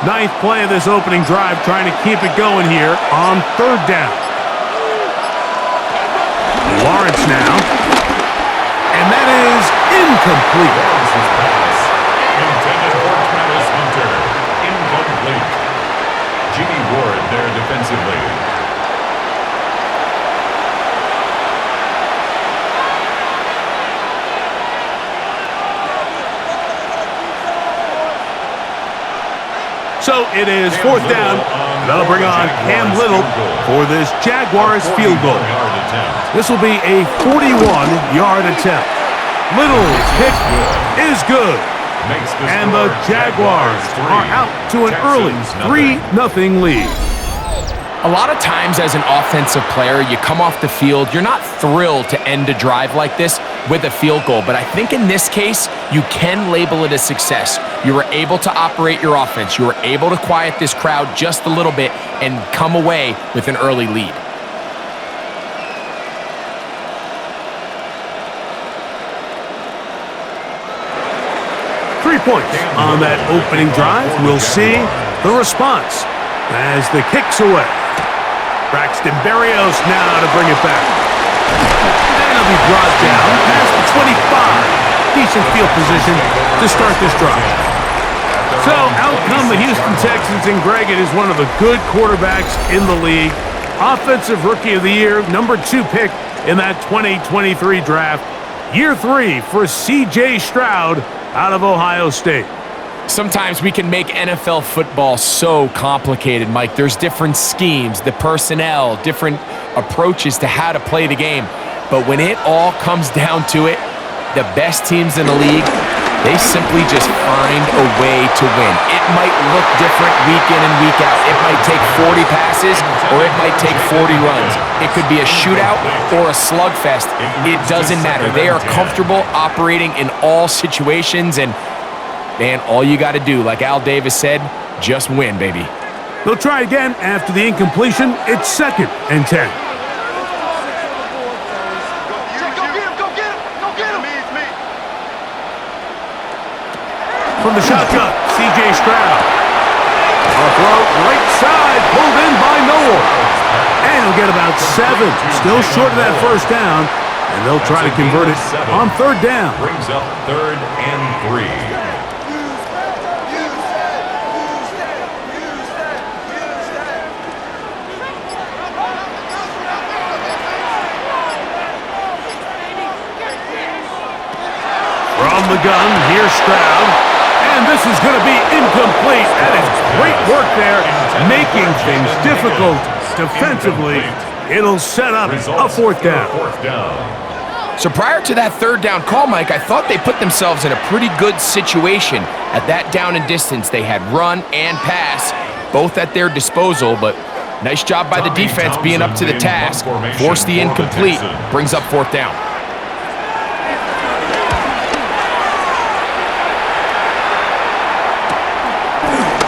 Ninth play of this opening drive, trying to keep it going here on third down. Lawrence now. And that is incomplete. Lawrence's pass, intended for Travis Hunter. Incomplete. Jimmy Ward there defensively. So it is fourth down. They'll bring on Cam Little for this Jaguars field goal. This will be a 41-yard attempt. Little's kick is good. And the Jaguars are out to an early 3-0 lead. A lot of times as an offensive player, you come off the field, you're not thrilled to end a drive like this with a field goal. But I think in this case, you can label it a success. You were able to operate your offense. You were able to quiet this crowd just a little bit and come away with an early lead. Points on that opening drive. We'll see the response as the kick's away. Braxton Berrios now to bring it back. And he'll be brought down past the 25. Decent field position to start this drive. So out come the Houston Texans, and Greg, it is one of the good quarterbacks in the league. Offensive Rookie of the Year, number 2 pick in that 2023 draft. Year 3 for C.J. Stroud out of Ohio State. Sometimes we can make NFL football so complicated, Mike. There's different schemes, the personnel, different approaches to how to play the game. But when it all comes down to it, the best teams in the league, they simply just find a way to win. It might look different week in and week out. It might take 40 passes or it might take 40 runs. It could be a shootout or a slugfest. It doesn't matter. They are comfortable operating in all situations, and man, all you got to do, like Al Davis said, just win, baby. They'll try again after the incompletion. It's 2nd and 10. From the shotgun, C.J. Stroud. A throw right side, pulled in by Noel. And he'll get about 7. Still short of that first down. And they'll try to convert it on third down. Brings up 3rd and 3. From the gun, here's Stroud. And this is going to be incomplete. That is great work there, making things difficult defensively. It'll set up a fourth down. So prior to that third down call, Mike, I thought they put themselves in a pretty good situation at that down and distance. They had run and pass, both at their disposal, but nice job by the defense being up to the task. Force the incomplete, brings up fourth down.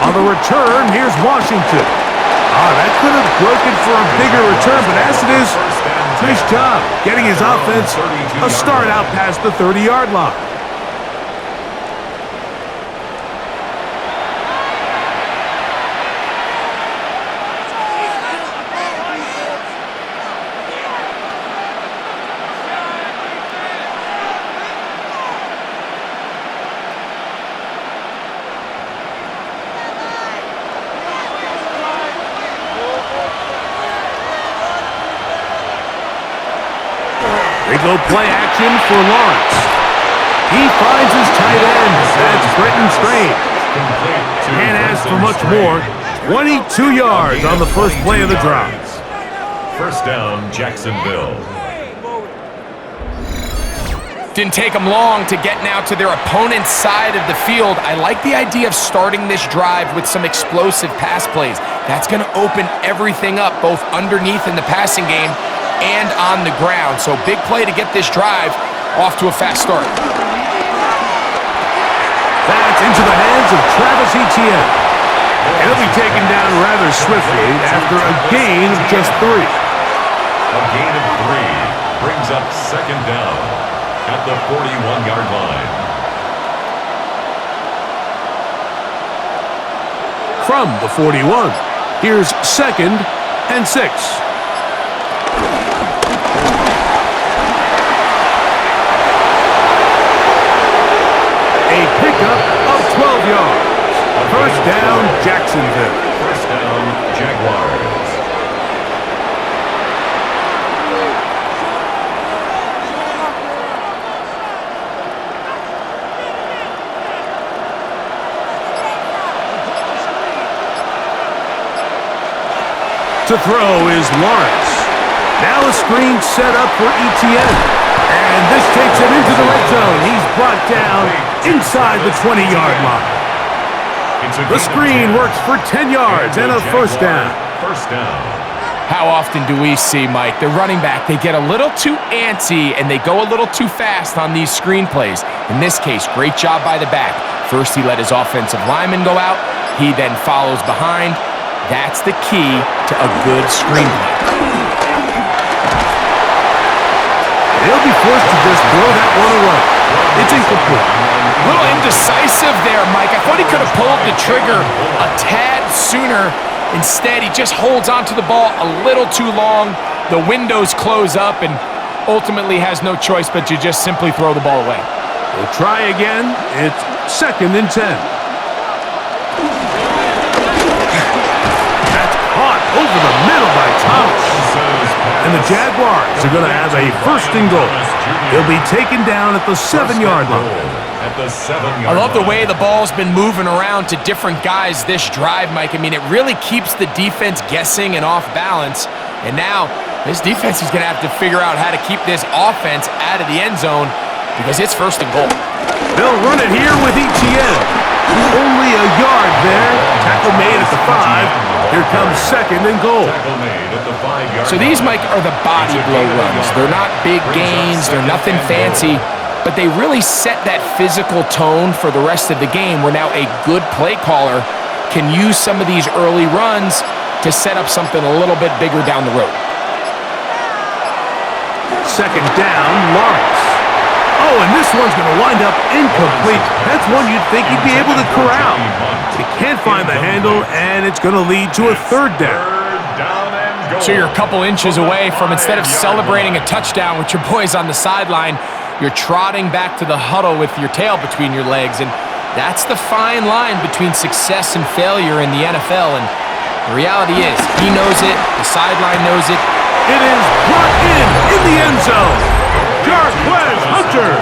On the return, here's Washington. That could have broken for a bigger return, but as it is, nice job getting his offense a start out past the 30-yard line. They go play action for Lawrence. He finds his tight end. That's Britton Strange. And as for much more, 22 yards on the first play of the drive. First down, Jacksonville. Didn't take them long to get now to their opponent's side of the field. I like the idea of starting this drive with some explosive pass plays. That's going to open everything up, both underneath in the passing game and on the ground. So big play to get this drive off to a fast start. That's into the hands of Travis Etienne. And he'll be taken down rather swiftly after a gain of just 3. A gain of 3 brings up second down at the 41-yard line. from the 41. Here's 2nd and 6. A pickup of 12 yards. First down, Jacksonville. First down, Jaguars. To throw is Lawrence. Now a screen set up for Etienne. And this takes it into the red zone. He's brought down inside the 20-yard line. The screen works for 10 yards and a first down. First down. How often do we see, Mike, the running back, they get a little too antsy and they go a little too fast on these screen plays. In this case, great job by the back. First, he let his offensive lineman go out. He then follows behind. That's the key to a good screen play. They'll be forced to just throw that one away. It's incomplete. A little indecisive there, Mike. I thought he could have pulled the trigger a tad sooner. Instead, he just holds onto the ball a little too long. The windows close up and ultimately has no choice but to just simply throw the ball away. We'll try again. It's 2nd and 10. That's caught over the middle by Thomas. And the Jaguars are going to have a first and goal. He'll be taken down at the 7-yard line. I love the way the ball's been moving around to different guys this drive, Mike. I mean, it really keeps the defense guessing and off balance. And now this defense is going to have to figure out how to keep this offense out of the end zone because it's first and goal. They'll run it here with Etienne. Only a yard there. Tackle made at the 5. Here comes 2nd and goal. So these, Mike, are the body blow runs. They're not big gains. They're nothing fancy. But they really set that physical tone for the rest of the game where now a good play caller can use some of these early runs to set up something a little bit bigger down the road. 2nd down, Lawrence. Oh, and this one's going to wind up incomplete. That's one you'd think he'd be able to corral. He can't find the handle, and it's going to lead to a 3rd down. So you're a couple inches away from, instead of celebrating a touchdown with your boys on the sideline, you're trotting back to the huddle with your tail between your legs. And that's the fine line between success and failure in the NFL. And the reality is, he knows it, the sideline knows it. It is brought in the end zone. Jarquez Hunter.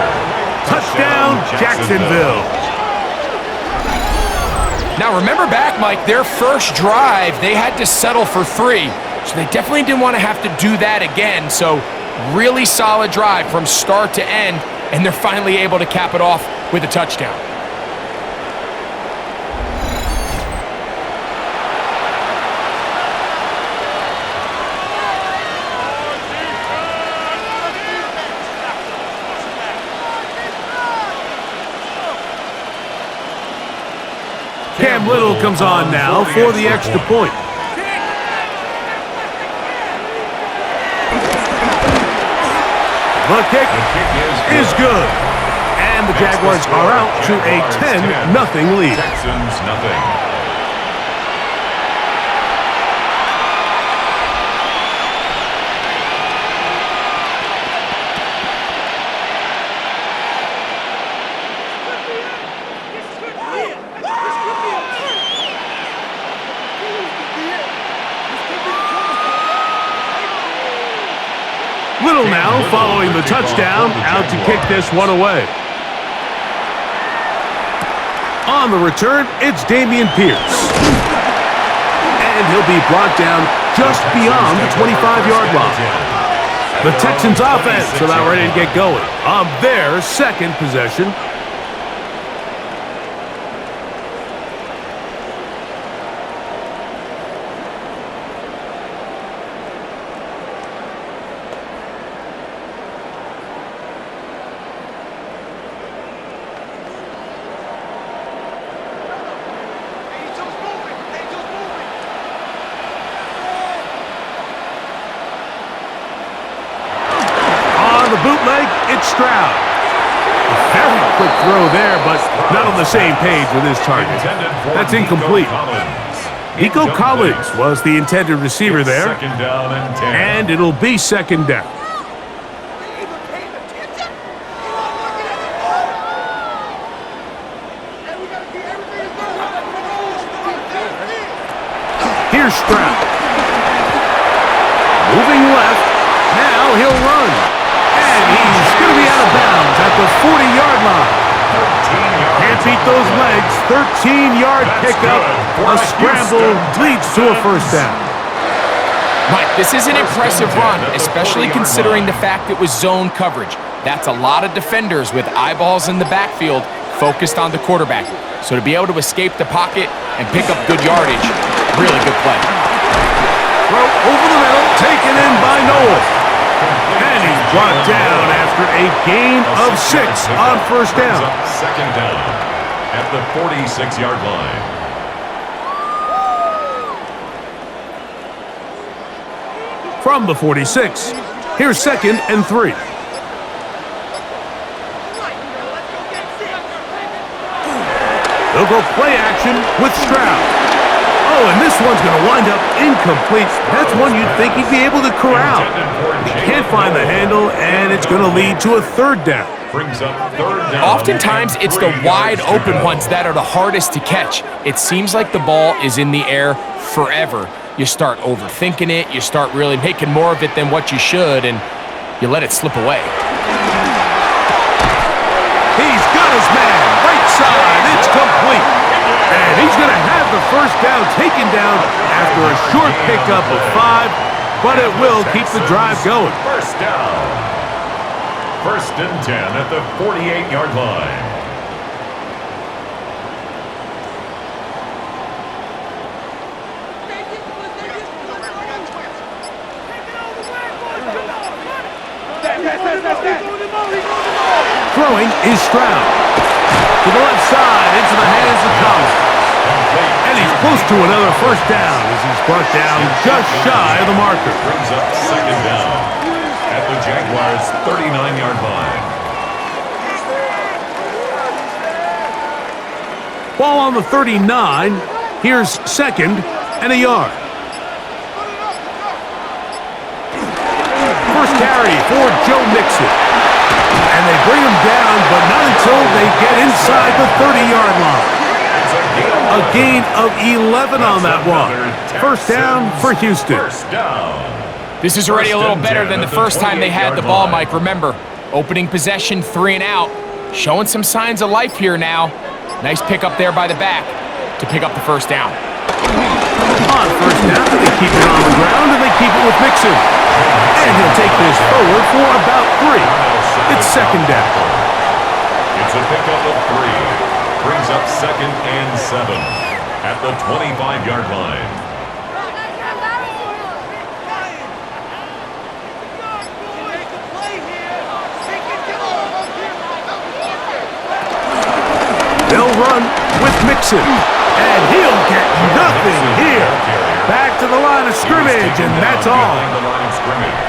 Touchdown, Jacksonville. Now remember back, Mike, their first drive, they had to settle for 3. So they definitely didn't want to have to do that again. So really solid drive from start to end, and they're finally able to cap it off with a touchdown. Cam Little comes on now for the extra point. The kick is good. And the Jaguars are out to a 10-0 lead. Texans nothing. Little now following the touchdown, out to kick this one away. On the return, it's Dameon Pierce. And he'll be brought down just beyond the 25-yard line. The Texans offense about ready to get going on their second possession. Bootleg, it's Stroud. A very quick throw there, but not on the same page with his target. That's incomplete. Nico Collins was the intended receiver there. Second down and 10. And it'll be second down. Here's Stroud. Moving left. Now he'll run. And he's going to be out of bounds at the 40-yard line. Can't beat those legs. 13-yard pickup. A scramble leads to a first down. Mike, this is an impressive run, especially considering the fact it was zone coverage. That's a lot of defenders with eyeballs in the backfield focused on the quarterback. So to be able to escape the pocket and pick up good yardage, really good play. Throw over the middle, taken in by Noel. And he's brought down after a gain of 6 on first down. Second down at the 46-yard line. From the 46, here's second and 3. They'll go play action with Stroud. Oh, and this one's going to wind up incomplete. That's one you'd think he'd be able to corral. He can't find the handle, and it's going to lead to a third down. Brings up third down. Oftentimes, it's the wide open ones that are the hardest to catch. It seems like the ball is in the air forever. You start overthinking it. You start really making more of it than what you should, and you let it slip away. He's got his man. Right side. It's complete. And he's going to have the first down taken down after a short pickup of 5, but it will keep the drive going. First down. First and 10 at the 48-yard line. Throwing is Stroud. To the left side, into the hands of Collins. And he's close to another first down as he's brought down just shy of the marker. Brings up second down at the Jaguars' 39-yard line. Ball on the 39. Here's second and a yard. First carry for Joe Mixon. And they bring him down, but not until they get inside the 30-yard line. A gain of 11 on that one. First down for Houston. This is already a little better than the first time they had the ball, Mike. Remember, opening possession, 3 and out. Showing some signs of life here now. Nice pickup there by the back to pick up the first down. On first down, they keep it on the ground, and they keep it with Mixon. And he'll take this forward for about 3. It's second down. It's a pickup of 3. Brings up second and 7 at the 25-yard line. They'll run with Mixon, and he'll get nothing here. Back to the line of scrimmage, and that's all. The line of scrimmage.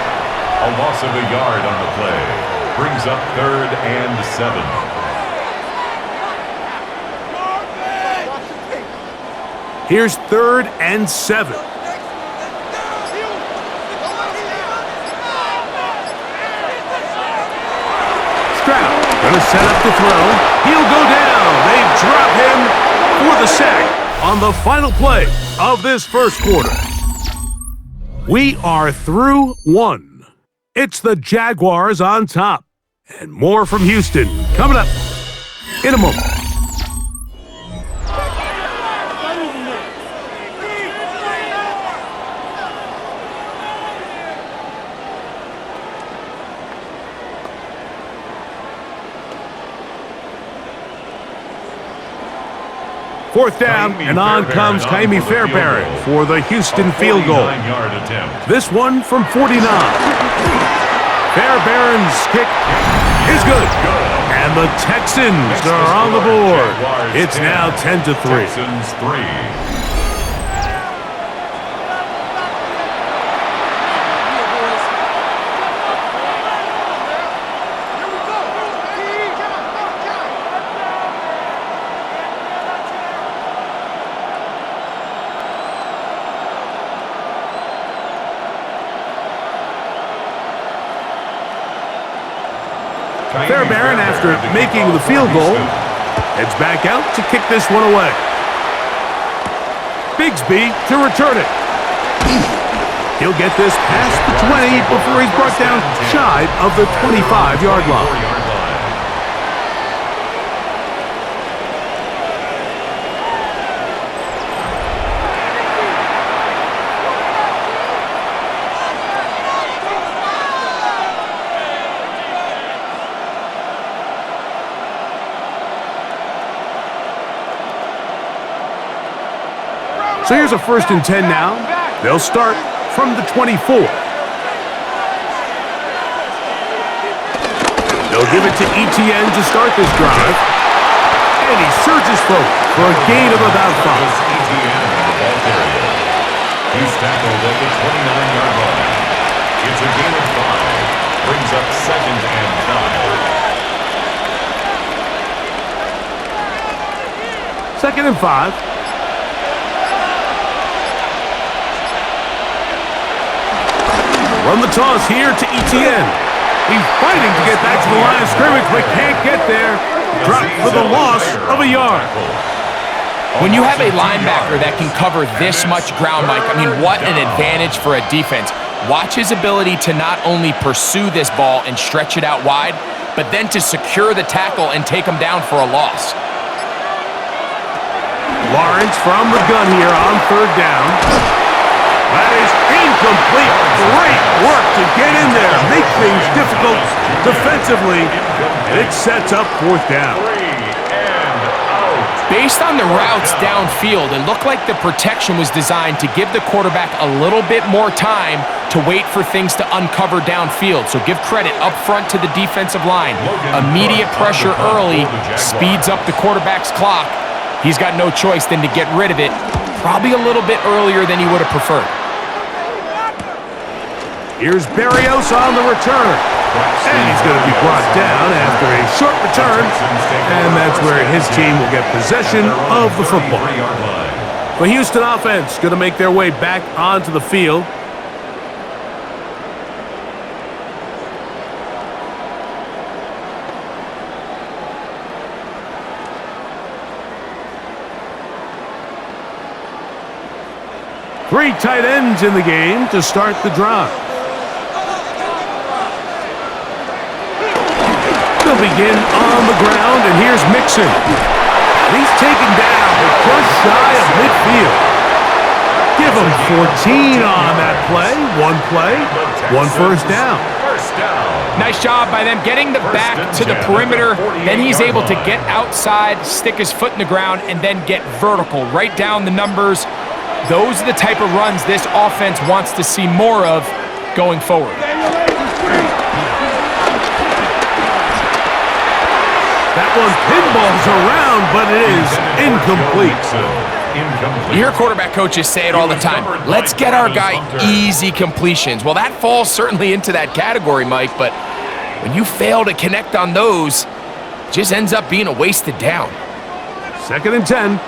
A loss of a yard on the play. Brings up third and 7. Here's third and 7. Stroud going to set up the throw. He'll go down. They drop him for the sack on the final play of this first quarter. We are through 1. It's the Jaguars on top. And more from Houston coming up in a moment. Fourth down, and on comes Kaimi Fairbairn for the Houston field goal. This one from 49. Fairbairn's kick is good. And the Texans are on the board. It's now 10-3. Texans 3. Fairbairn, after making the field goal, heads back out to kick this one away. Bigsby to return it. He'll get this past the 20 before he's brought down shy of the 25-yard line. So here's a 1st and 10 now. They'll start from the 24. They'll give it to Etienne to start this drive. And he surges forward for a gain of about 5. Etienne in the ball carrier. He's tackled at the 29-yard line. It's a gain of 5. Brings up 2nd and 5. 2nd and 5. Run the toss here to Etienne. He's fighting to get back to the line of scrimmage, but can't get there. Dropped for the loss of a yard. When you have a linebacker that can cover this much ground, Mike, I mean, what an advantage for a defense. Watch his ability to not only pursue this ball and stretch it out wide, but then to secure the tackle and take him down for a loss. Lawrence from the gun here on 3rd down. That is incomplete. Great work to get in there. Make things difficult defensively. And it sets up 4th down. Based on the routes downfield, it looked like the protection was designed to give the quarterback a little bit more time to wait for things to uncover downfield. So give credit up front to the defensive line. Immediate pressure early speeds up the quarterback's clock. He's got no choice than to get rid of it, probably a little bit earlier than he would have preferred. Here's Berrios on the return. And he's going to be brought down after a short return. And that's where his team will get possession of the football. The Houston offense going to make their way back onto the field. Three tight ends in the game to start the drive. They'll begin on the ground, and here's Mixon. He's taken down just shy of midfield. Give him 14 on that play. One 1st down. Nice job by them getting the back to the perimeter. Then he's able to get outside, stick his foot in the ground, and then get vertical. Right down the numbers. Those are the type of runs this offense wants to see more of going forward. That one pinballs around, but it is incomplete. You hear quarterback coaches say it all the time. Let's get our guy easy completions. Well, that falls certainly into that category, Mike, but when you fail to connect on those, it just ends up being a wasted down. 2nd and 10.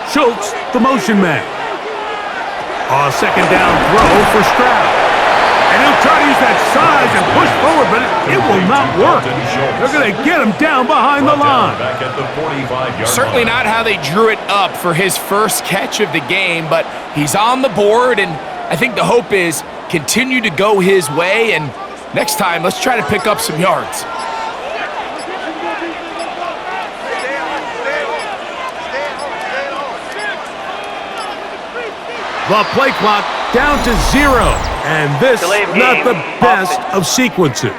Schultz, the motion man. A 2nd down throw for Stroud. And he'll try to use that size and push forward, but it will not work. They're going to get him down behind the line. Certainly not how they drew it up for his first catch of the game, but he's on the board, and I think the hope is continue to go his way, and next time, let's try to pick up some yards. The play clock down to 0. And this, not the best of sequences.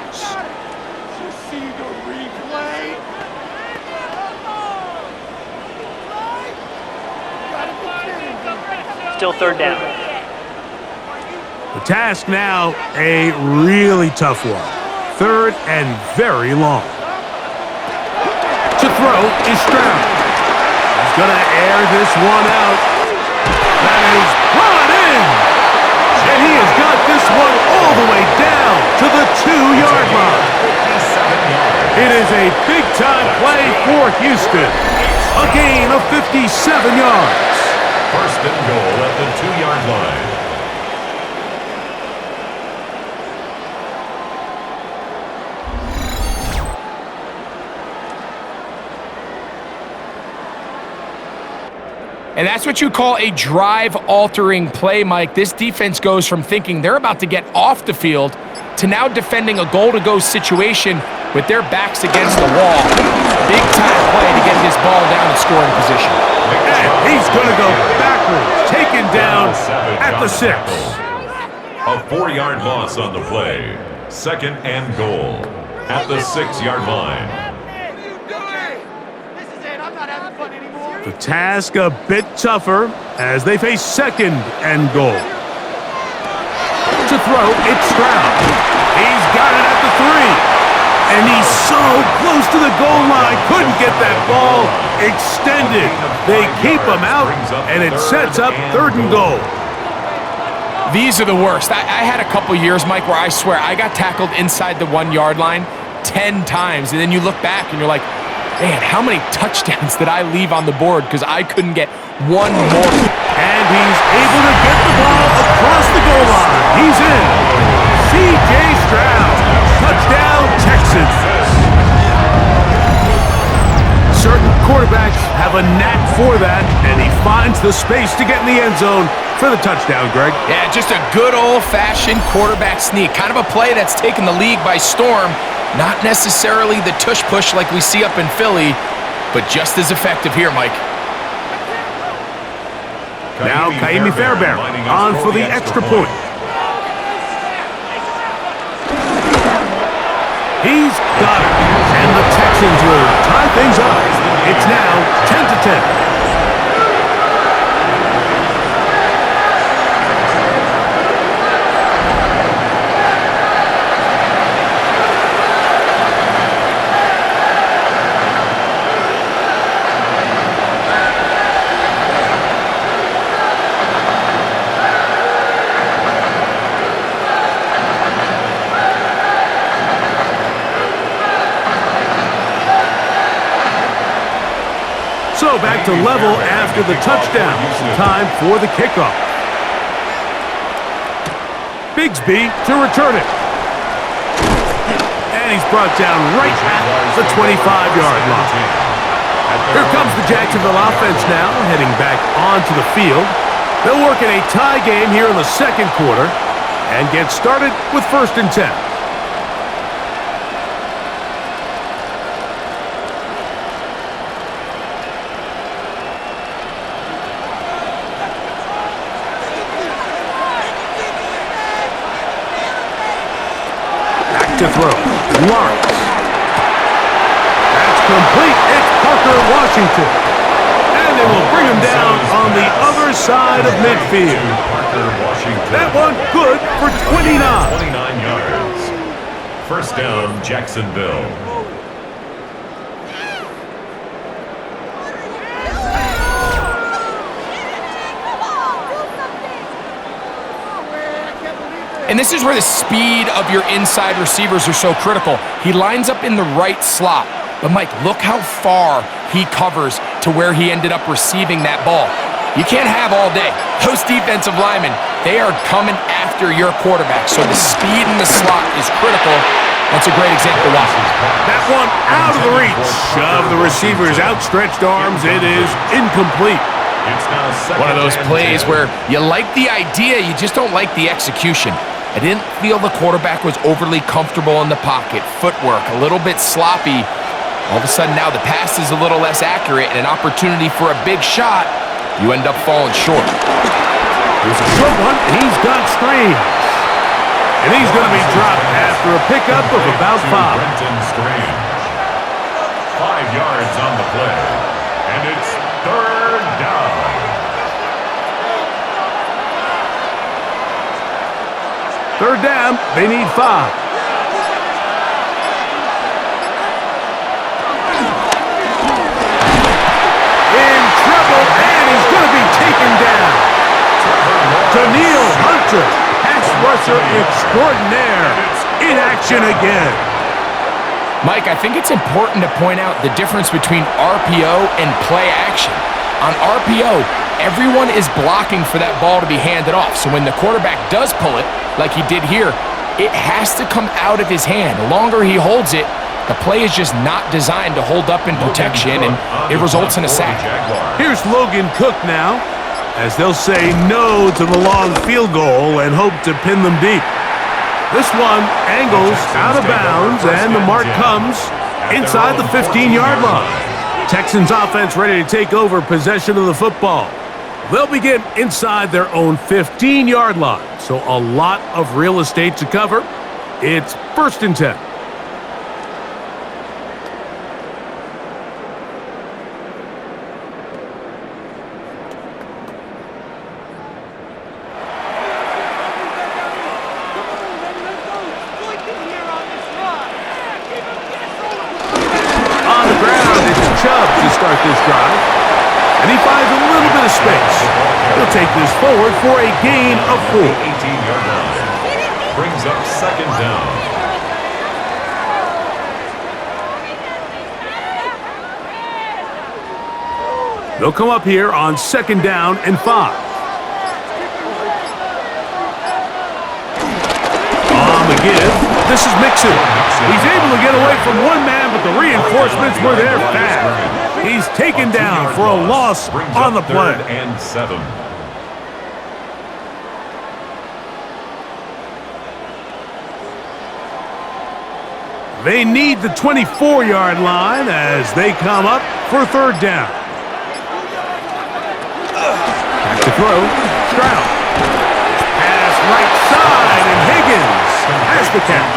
Still 3rd down. The task now, a really tough one. 3rd and very long. To throw is Stroud. He's going to air this one out. That is brought in. And he has got this one all the way down to the 2-yard line. It is a big-time play for Houston. A gain of 57 yards. 1st and goal at the 2-yard line. And that's what you call a drive-altering play, Mike. This defense goes from thinking they're about to get off the field to now defending a goal-to-go situation with their backs against the wall. Big-time play to get this ball down in scoring position. And he's going to go backwards, taken down at the 6. A 4-yard loss on the play. 2nd and goal at the 6-yard line. The task a bit tougher as they face 2nd and goal. To throw, it's Stroud. He's got it at the 3. And he's so close to the goal line. Couldn't get that ball extended. They keep him out, and it sets up 3rd and goal. These are the worst. I had a couple years, Mike, where I swear I got tackled inside the 1-yard line 10 times. And then you look back and you're like, man, how many touchdowns did I leave on the board because I couldn't get one more? And he's able to get the ball across the goal line. He's in. C.J. Stroud. Touchdown, Texans. Certain quarterbacks have a knack for that, and he finds the space to get in the end zone for the touchdown, Greg. Yeah, just a good old-fashioned quarterback sneak. Kind of a play that's taken the league by storm. Not necessarily the tush-push like we see up in Philly, but just as effective here, Mike. Now Kaimi Fairbairn on for the extra point. He's got it, and the Texans will tie things up. It's now 10-10. So back to level after the touchdown. Time for the kickoff. Bigsby to return it. And he's brought down right at the 25-yard line. Here comes the Jacksonville offense now, heading back onto the field. They'll work in a tie game here in the 2nd quarter and get started with 1st and 10. To throw. Lawrence. That's complete. It's Parker Washington. And they will bring him down on the other side of midfield. That one good for 29. 29 yards. 1st down, Jacksonville. And this is where the speed of your inside receivers are so critical. He lines up in the right slot. But, Mike, look how far he covers to where he ended up receiving that ball. You can't have all day. Those defensive linemen, they are coming after your quarterback. So the speed in the slot is critical. That's a great example. Watch. That one out of the reach of the receiver's outstretched arms. It is incomplete. One of those plays where you like the idea, you just don't like the execution. I didn't feel the quarterback was overly comfortable in the pocket. Footwork, a little bit sloppy. All of a sudden now the pass is a little less accurate and an opportunity for a big shot. You end up falling short. Here's a short one. He's got Strange. And he's going to be dropped after a pickup of about 5. 5 yards on the play. And it's 3rd down. Third down, they need 5. In trouble, and he's going to be taken down. Daniil Hunter, pass rusher extraordinaire, in action again. Mike, I think it's important to point out the difference between RPO and play action. On RPO, everyone is blocking for that ball to be handed off. So when the quarterback does pull it, like he did here, it has to come out of his hand. The longer he holds it, The play is just not designed to hold up in protection, and it results in a sack. Here's Logan Cook now, as they'll say no to the long field goal and hope to pin them deep. This one angles out of bounds, and the mark comes inside the 15-yard line. Texans offense ready to take over possession of the football. They'll begin inside their own 15-yard line, so a lot of real estate to cover. It's 1st and 10. Start this drive, and he finds a little bit of space. He'll take this forward for a gain of 4. 18-yard line brings up 2nd down. They'll come up here on 2nd down and 5. On the give, this is Mixon. He's able to get away from one man, but the reinforcements were there fast. He's taken down for a loss on the play. 3rd and 7. They need the 24-yard line as they come up for 3rd down. Back to throw, Stroud. Pass right side, and Higgins has the catch.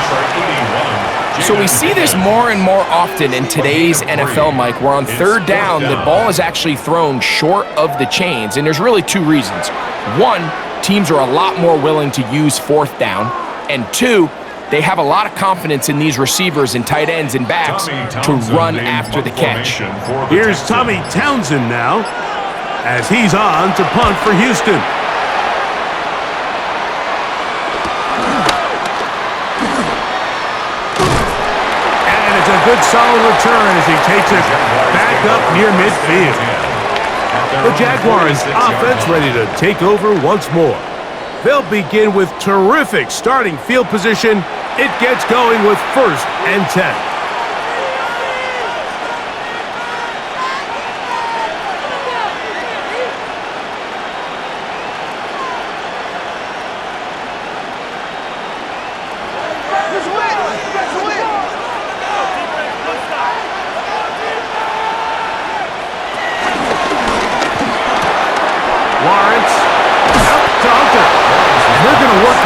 So we see this more and more often in today's NFL, Mike, where on 3rd down, the ball is actually thrown short of the chains, and there's really 2 reasons. 1, teams are a lot more willing to use 4th down, and 2, they have a lot of confidence in these receivers and tight ends and backs to run after the catch. Here's Tommy Townsend now, as he's on to punt for Houston. Good solid return as he takes it back up near midfield. The Jaguars offense ready to take over once more. They'll begin with terrific starting field position. It gets going with 1st and 10.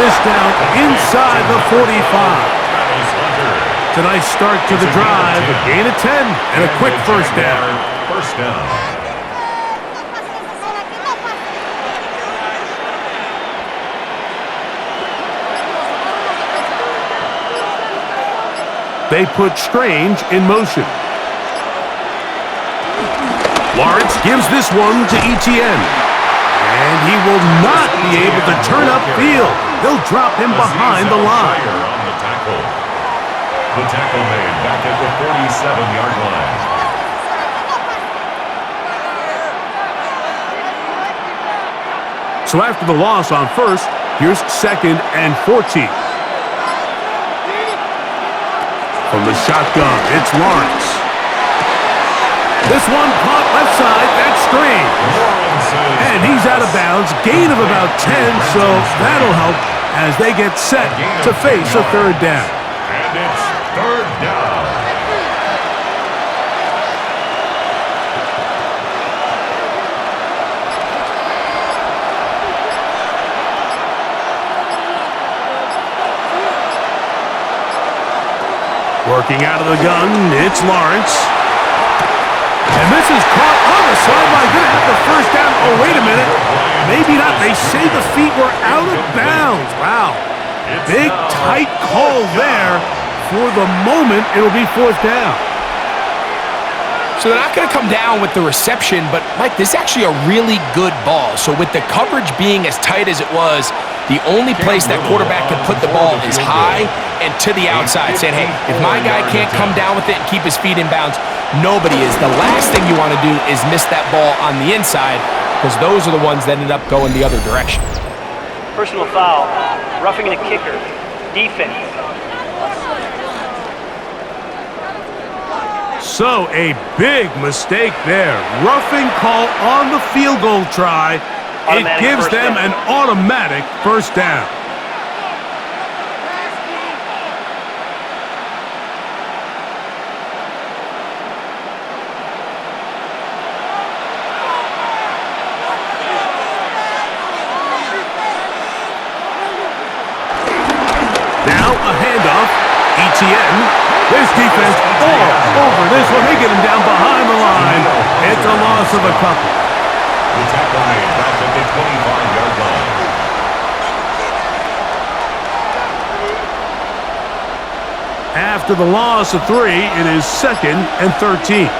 This down inside the 45. It's a nice start to the drive, a gain of 10, and a quick 1st down. 1st down. They put Strange in motion. Lawrence gives this one to ETN. And he will not be able to turn upfield. They'll drop him behind the line. On the tackle. The tackle made back at the 47-yard line. So after the loss on 1st, here's 2nd and 14. From the shotgun, it's Lawrence. This one caught left side, that's Strange. And he's out of bounds, gain of about 10, so that'll help as they get set to face a 3rd down. And it's 3rd down. Working out of the gun, it's Lawrence. And this is caught on the sideline. Going to have the 1st down. Oh, wait a minute. Maybe not. They say the feet were out of bounds. Wow. Big, tight call there. For the moment, it'll be 4th down. So they're not going to come down with the reception, but, Mike, this is actually a really good ball. So with the coverage being as tight as it was, the only place that quarterback can put the ball is high and to the outside, saying, hey, if my guy can't come down with it and keep his feet in bounds, nobody is. The last thing you want to do is miss that ball on the inside, because those are the ones that ended up going the other direction. Personal foul, roughing the kicker, defense. So a big mistake there. Roughing call on the field goal try. It gives them an automatic first down. Now a handoff. ETN. This defense all over this one. They get him down behind the line. It's a loss of a couple. The tackle made back at the 25-yard line. After the loss of 3, it is 2nd and 13.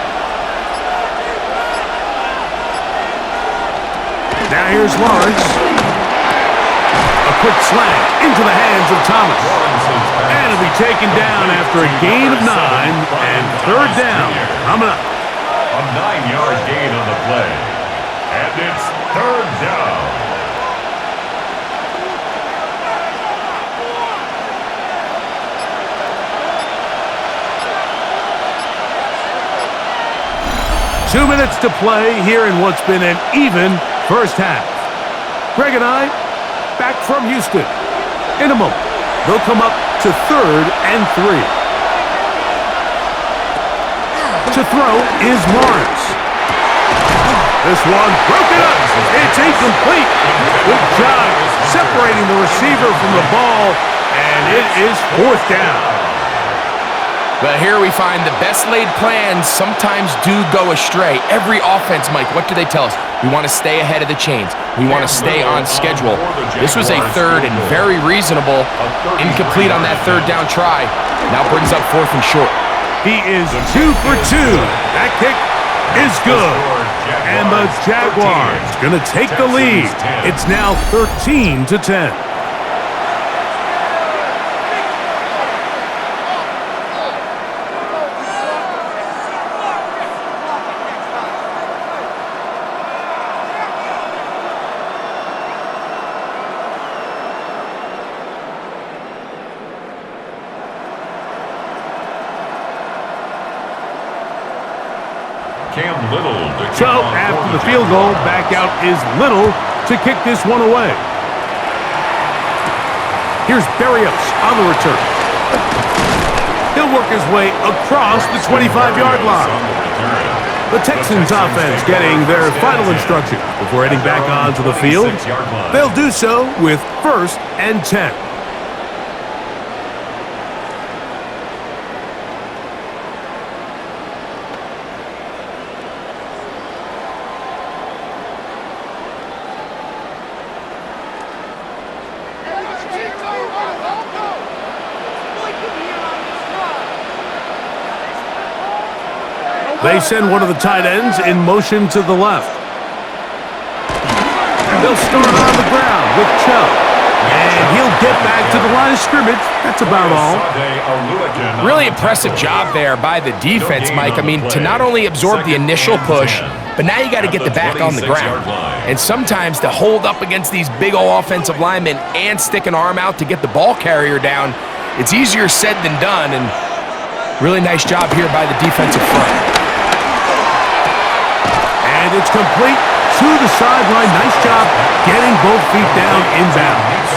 Now here's Lawrence. A quick slant into the hands of Thomas. And it'll be taken down after a gain of 9 and 3rd down. Coming up. A 9-yard gain on the play. And it's 3rd down. Two minutes to play here in what's been an even first half. Greg and I, back from Houston. In a moment, they'll come up to 3rd and 3. To throw is Lawrence. This one broken up. It's incomplete. Good job separating the receiver from the ball, and it is 4th down. But here we find the best laid plans sometimes do go astray. Every offense, Mike, what do they tell us? We want to stay ahead of the chains. We want to stay on schedule. This was a 3rd and very reasonable. Incomplete on that 3rd down try. Now brings up 4th and short. He is 2 for 2. That kick is good. And the Jaguars going to take the lead. It's now 13-10. So, after the field goal, back out is Little to kick this one away. Here's Berrios on the return. He'll work his way across the 25-yard line. The Texans offense getting their final instructions before heading back onto the field. They'll do so with 1st and 10. They send one of the tight ends in motion to the left. They'll start on the ground with Chubb. And he'll get back to the line of scrimmage. That's about all. Really impressive job there by the defense, Mike. I mean, to not only absorb the initial push, but now you got to get the back on the ground. And sometimes to hold up against these big old offensive linemen and stick an arm out to get the ball carrier down, it's easier said than done. And really nice job here by the defensive front. And it's complete to the sideline. Nice job getting both feet down inbounds.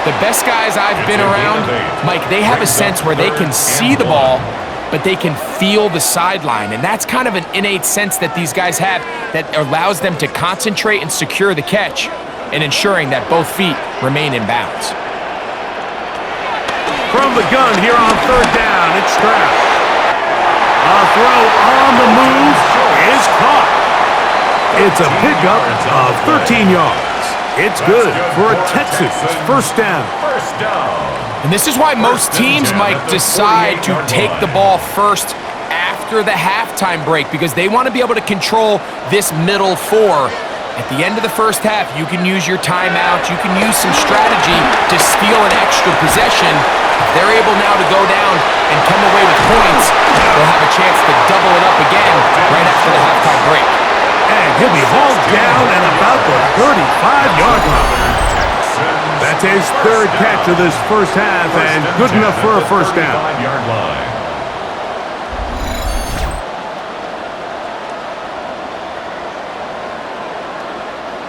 The best guys I've been around, Mike, they have a sense where they can see the ball, but they can feel the sideline. And that's kind of an innate sense that these guys have that allows them to concentrate and secure the catch and ensuring that both feet remain in bounds. From the gun here on 3rd down, it's Stroud. A throw on the move is caught. It's a pickup of 13 yards. It's good for a Texans first down. And this is why most teams, Mike, decide to take the ball first after the halftime break, because they want to be able to control this middle 4. At the end of the first half, you can use your timeout. You can use some strategy to steal an extra possession. If they're able now to go down and come away with points, they'll have a chance to double it up again right after the halftime break. And he'll be hauled down at about the 35-yard line. That's his 3rd catch of this first half, and good enough for a first down.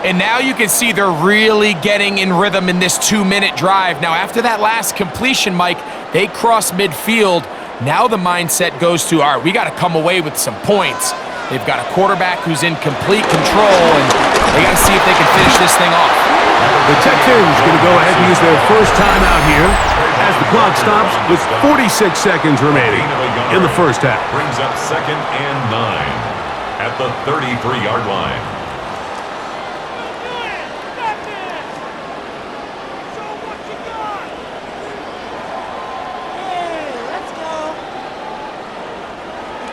And now you can see they're really getting in rhythm in this 2-minute drive. Now, after that last completion, Mike, they cross midfield. Now the mindset goes to, all right, we got to come away with some points. They've got a quarterback who's in complete control, and they got to see if they can finish this thing off. The Texans going to go ahead and use their first timeout here as the clock stops with 46 seconds remaining in the first half. Brings up 2nd and 9 at the 33-yard line.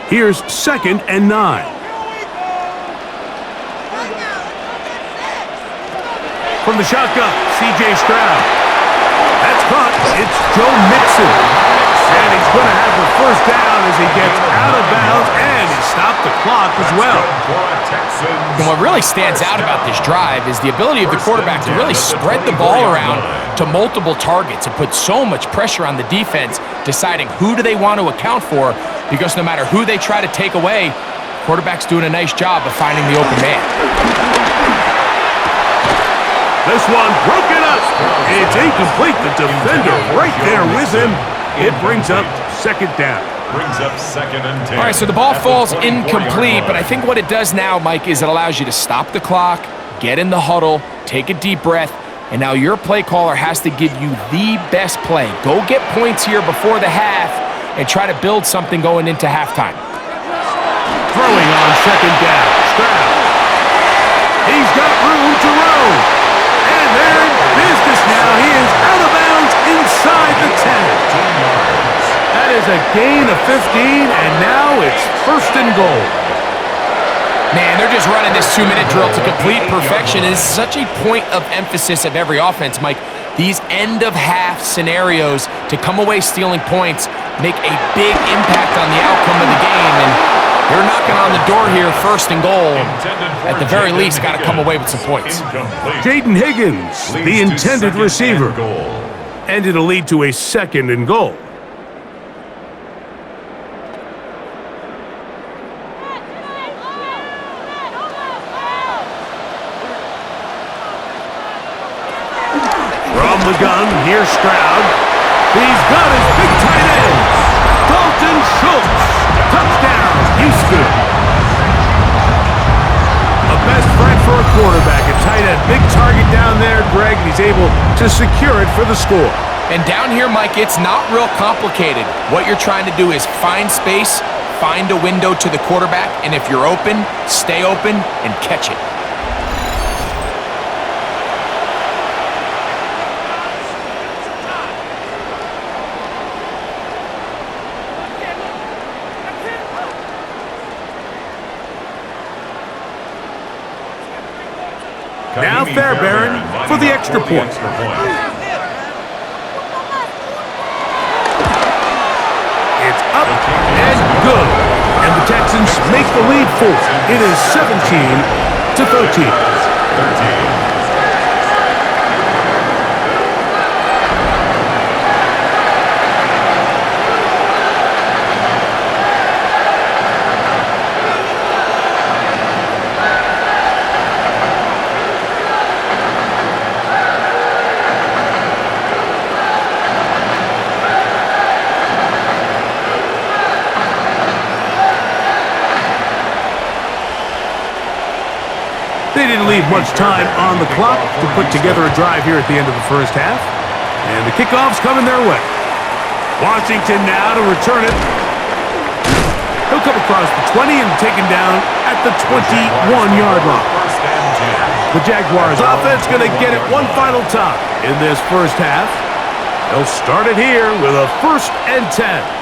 Here's 2nd and 9. From the shotgun, C.J. Stroud. That's caught. It's Joe Mixon. And he's going to have the first down as he gets out of bounds, and he stopped the clock as well. And what really stands out about this drive is the ability of the quarterback to really spread the ball around to multiple targets and put so much pressure on the defense, deciding who do they want to account for, because no matter who they try to take away, quarterback's doing a nice job of finding the open man. This one broken up. It's incomplete. The defender right there with him. It brings up 2nd down. Brings up 2nd and 10. All right, so the ball falls incomplete, but I think what it does now, Mike, is it allows you to stop the clock, get in the huddle, take a deep breath, and now your play caller has to give you the best play. Go get points here before the half and try to build something going into halftime. Throwing on 2nd down. Stroud. He's got room to roam. And they're in business now. He is out of bounds inside the 10. That is a gain of 15, and now it's 1st and goal. Man, they're just running this 2-minute drill to complete perfection. It is such a point of emphasis of every offense, Mike. These end-of-half scenarios to come away stealing points make a big impact on the outcome of the game, and they're knocking on the door here, 1st and goal. At the very least, got to come away with some points. Jaden Higgins, the intended receiver. And it'll lead to a 2nd and goal. From the gun, here's Stroud. He's got his big tight end, Dalton Schultz. Touchdown, Houston. A best friend for a quarterback. A tight end, big target down there, Greg. He's able to secure it for the score. And down here, Mike, it's not real complicated. What you're trying to do is find space, find a window to the quarterback, and if you're open, stay open and catch it. Now Fairbairn for the extra point. It's up and good. And the Texans make the lead 4. It is 17-13. They didn't leave much time on the clock to put together a drive here at the end of the first half. And the kickoff's coming their way. Washington now to return it. He'll come across the 20 and taken down at the 21-yard line. The Jaguars offense going to get it one final time in this first half. They'll start it here with a 1st and 10.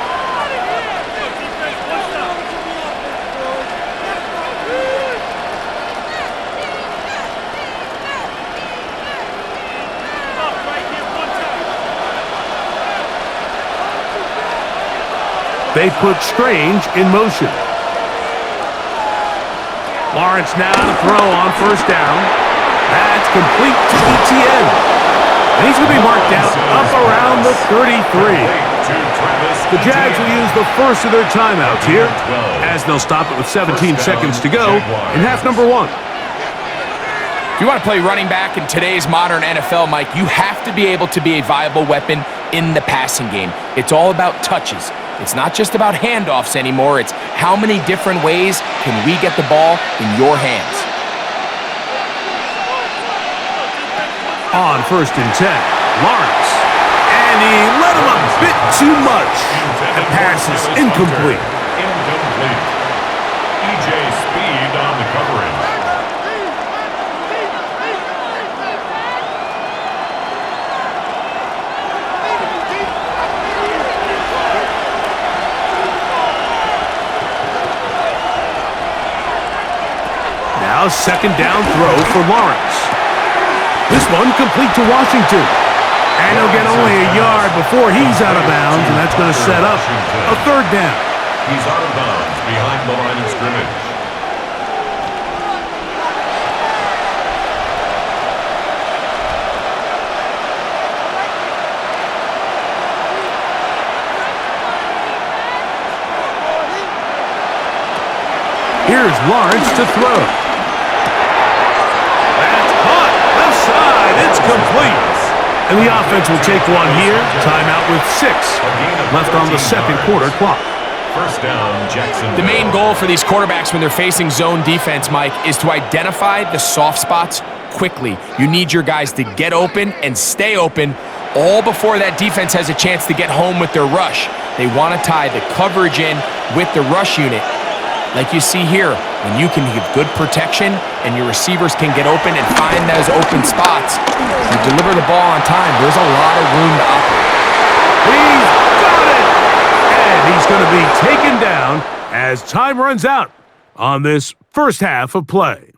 They put Strange in motion. Lawrence now to throw on 1st down. That's complete to ETN. And he's going to be marked out up around the 33. The Jags will use the first of their timeouts here, as they'll stop it with 17 seconds to go in half number 1. If you want to play running back in today's modern NFL, Mike, you have to be able to be a viable weapon in the passing game. It's all about touches. It's not just about handoffs anymore. It's how many different ways can we get the ball in your hands. On 1st and 10, Lawrence. And he let him a bit too much. The pass is incomplete. Incomplete. E.J. Speed on the coverage. Now 2nd down throw for Lawrence. This one complete to Washington. And he'll get only a yard before he's out of bounds, and that's going to set up a 3rd down. He's out of bounds behind the line of scrimmage. Here's Lawrence to throw. That's caught. Left side. It's complete. And the offense will take one here. Timeout with 6 left on the 2nd quarter clock. 1st down, Jacksonville. The main goal for these quarterbacks when they're facing zone defense, Mike, is to identify the soft spots quickly. You need your guys to get open and stay open all before that defense has a chance to get home with their rush. They want to tie the coverage in with the rush unit. Like you see here, when you can give good protection and your receivers can get open and find those open spots, you deliver the ball on time, there's a lot of room to operate. He's got it! And he's going to be taken down as time runs out on this first half of play.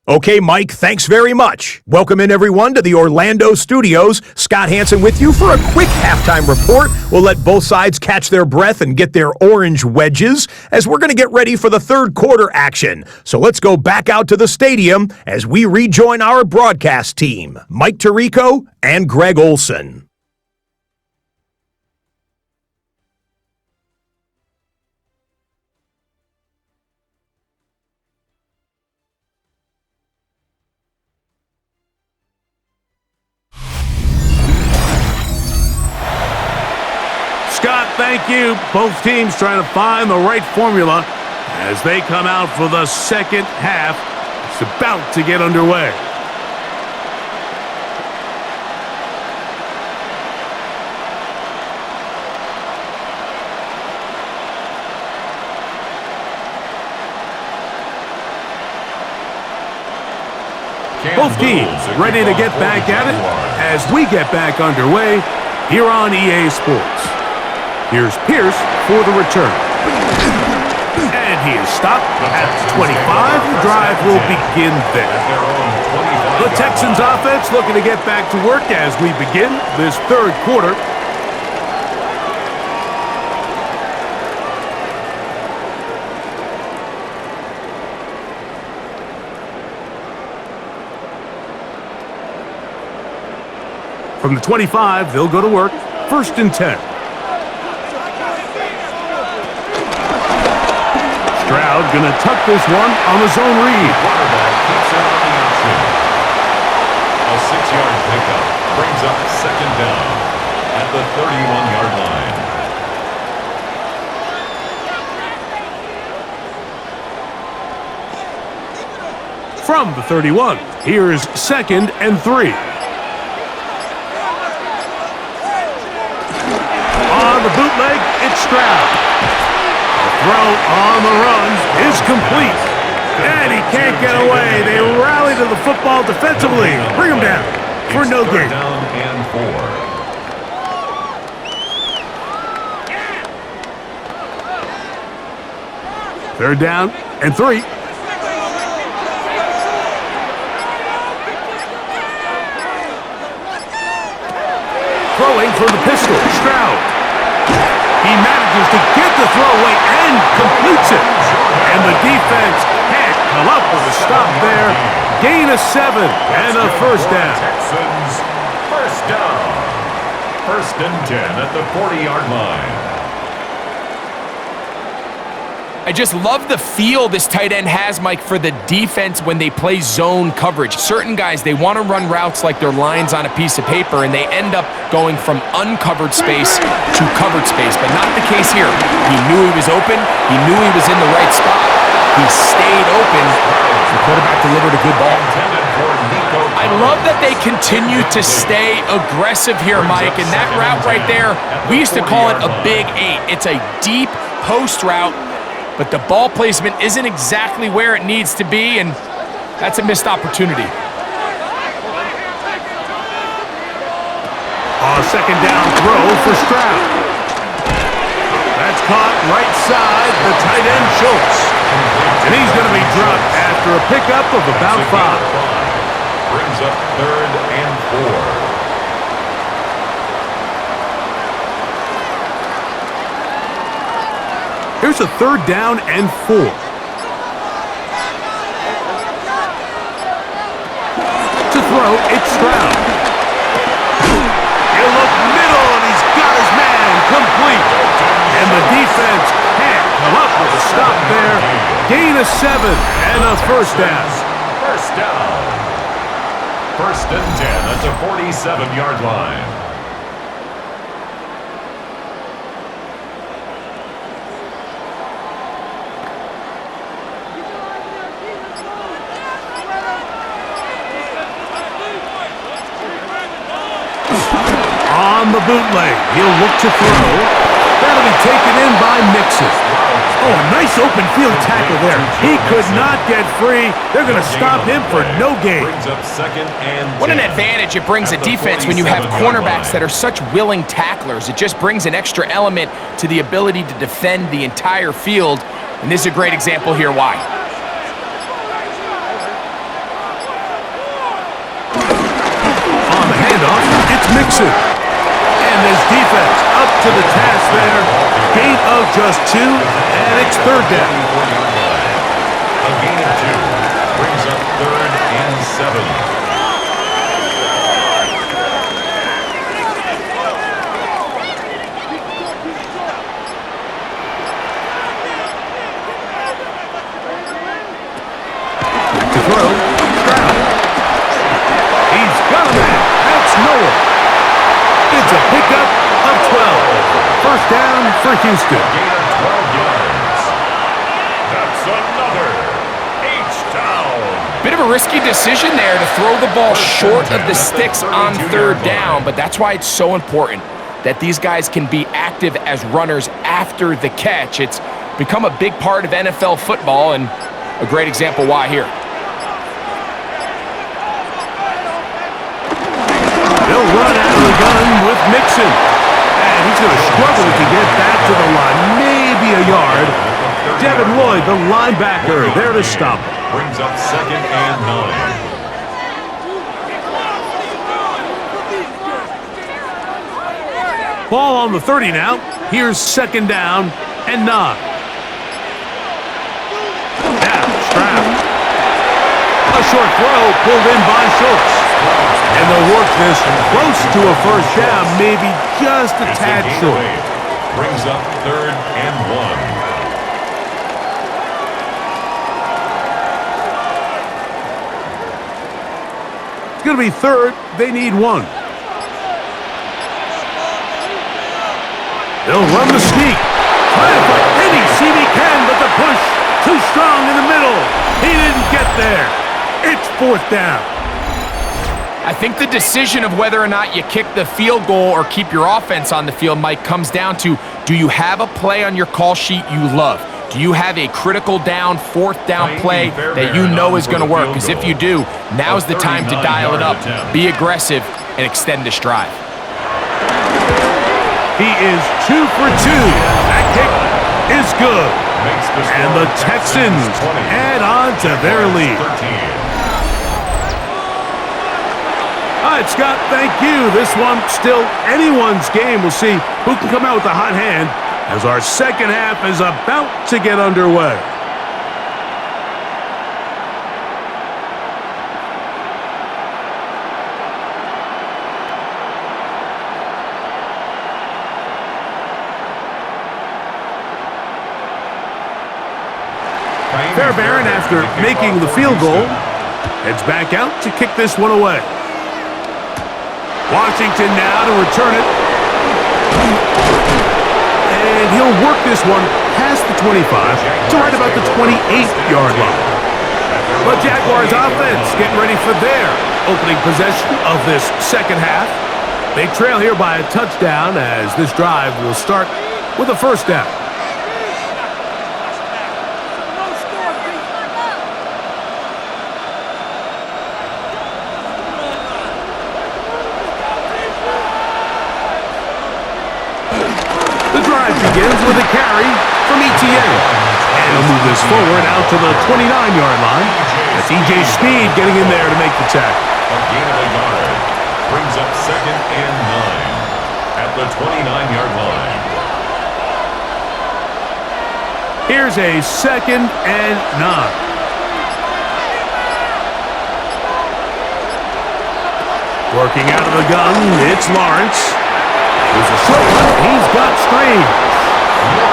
Okay, Mike, thanks very much. Welcome in, everyone, to the Orlando studios. Scott Hansen with you for a quick halftime report. We'll let both sides catch their breath and get their orange wedges as we're going to get ready for the 3rd quarter action. So let's go back out to the stadium as we rejoin our broadcast team, Mike Tirico and Greg Olson. Scott, thank you. Both teams trying to find the right formula as they come out for the 2nd half. It's about to get underway. Both teams ready to get back at it as we get back underway here on EA Sports. Here's Pierce for the return. And he is stopped at 25. The drive will begin there. The Texans offense looking to get back to work as we begin this 3rd quarter. From the 25, they'll go to work. 1st and 10. Stroud gonna tuck this one on the zone read. Quarterback keeps it on the option. A 6-yard pickup brings up 2nd down at the 31-yard line. From the 31, here's 2nd and 3. On the bootleg, it's Stroud. The throw on the run is complete. And he can't get away. They rally to the football defensively. Bring him down for no gain. Down and 4. 3rd down and 3. Throwing from the pistol, Stroud. He manages to get the throw away and completes it. And the defense can't come up with a stop there. Gain of 7 and a 1st down. Texans, 1st down. 1st and 10 at the 40-yard line. I just love the feel this tight end has, Mike, for the defense when they play zone coverage. Certain guys, they want to run routes like they're lines on a piece of paper, and they end up going from uncovered space to covered space, but not the case here. He knew he was open. He knew he was in the right spot. He stayed open. The quarterback delivered a good ball. I love that they continue to stay aggressive here, Mike, and that route right there, we used to call it a big 8. It's a deep post route, but the ball placement isn't exactly where it needs to be, and that's a missed opportunity. Second down throw for Stroud. That's caught right side, the tight end Schultz. And he's going to be dropped after a pickup of about 5. Brings up 3rd and 4. Here's a 3rd down and 4. To throw, it's Stroud. He'll look middle, and he's got his man complete. And the defense can't come up with a stop there. Gain of 7 and a first down. First down. 1st and 10 at the 47-yard line. On the bootleg, he'll look to throw. That'll be taken in by Mixon. Oh, nice open field tackle there. He could not get free. They're going to stop him for no gain. Brings up 2nd and 10. What an advantage it brings a defense when you have cornerbacks that are such willing tacklers. It just brings an extra element to the ability to defend the entire field, and this is a great example here why. On the handoff, it's Mixon. And his defense up to the task there. Gain of just 2, and it's 3rd down. A gain of 2 brings up 3rd and 7. To throw, Stroud. He's got a man. That's Noah. It's a pickup of 12. First down for Houston. Gain of 12 yards. That's another H-down. Bit of a risky decision there to throw the ball short of the sticks on 3rd down, but that's why it's so important that these guys can be active as runners after the catch. It's become a big part of NFL football, and a great example why here. They'll run out of the gun with Mixon. And he's going to struggle to get back to the line. Maybe a yard. Devin Lloyd, the linebacker, there to stop him. Brings up 2nd and 9. Ball on the 30 now. Here's 2nd down and 9. Now, Stroud. A short throw pulled in by Schultz. And they'll work this close to a first down, maybe just a tad short. Brings up 3rd and 1. It's going to be 3rd. They need 1. They'll run the sneak. Try to fight any seam he can, but the push too strong in the middle. He didn't get there. It's 4th down. I think the decision of whether or not you kick the field goal or keep your offense on the field, Mike, comes down to, do you have a play on your call sheet you love? Do you have a critical down, 4th down play that you know is going to work? Because if you do, now's the time to dial it up, be aggressive, and extend this drive. He is 2 for 2. That kick is good. And the Texans add on to their lead. All right, Scott, thank you. This one still anyone's game. We'll see who can come out with the hot hand as our second half is about to get underway. Fairbairn, after making the field goal, heads back out to kick this one away. Washington now to return it. And he'll work this one past the 25 to right about the 28-yard line. The Jaguars offense getting ready for their opening possession of this second half. They trail here by a touchdown as this drive will start with a first down. The drive begins with a carry from Etienne. And he'll move this forward out to the 29-yard line. That's E.J. Speed getting in there to make the tackle. A gain of a yard brings up 2nd and 9 at the 29-yard line. Here's a 2nd and 9. Working out of the gun, it's Lawrence. There's a short one. He's got Strange.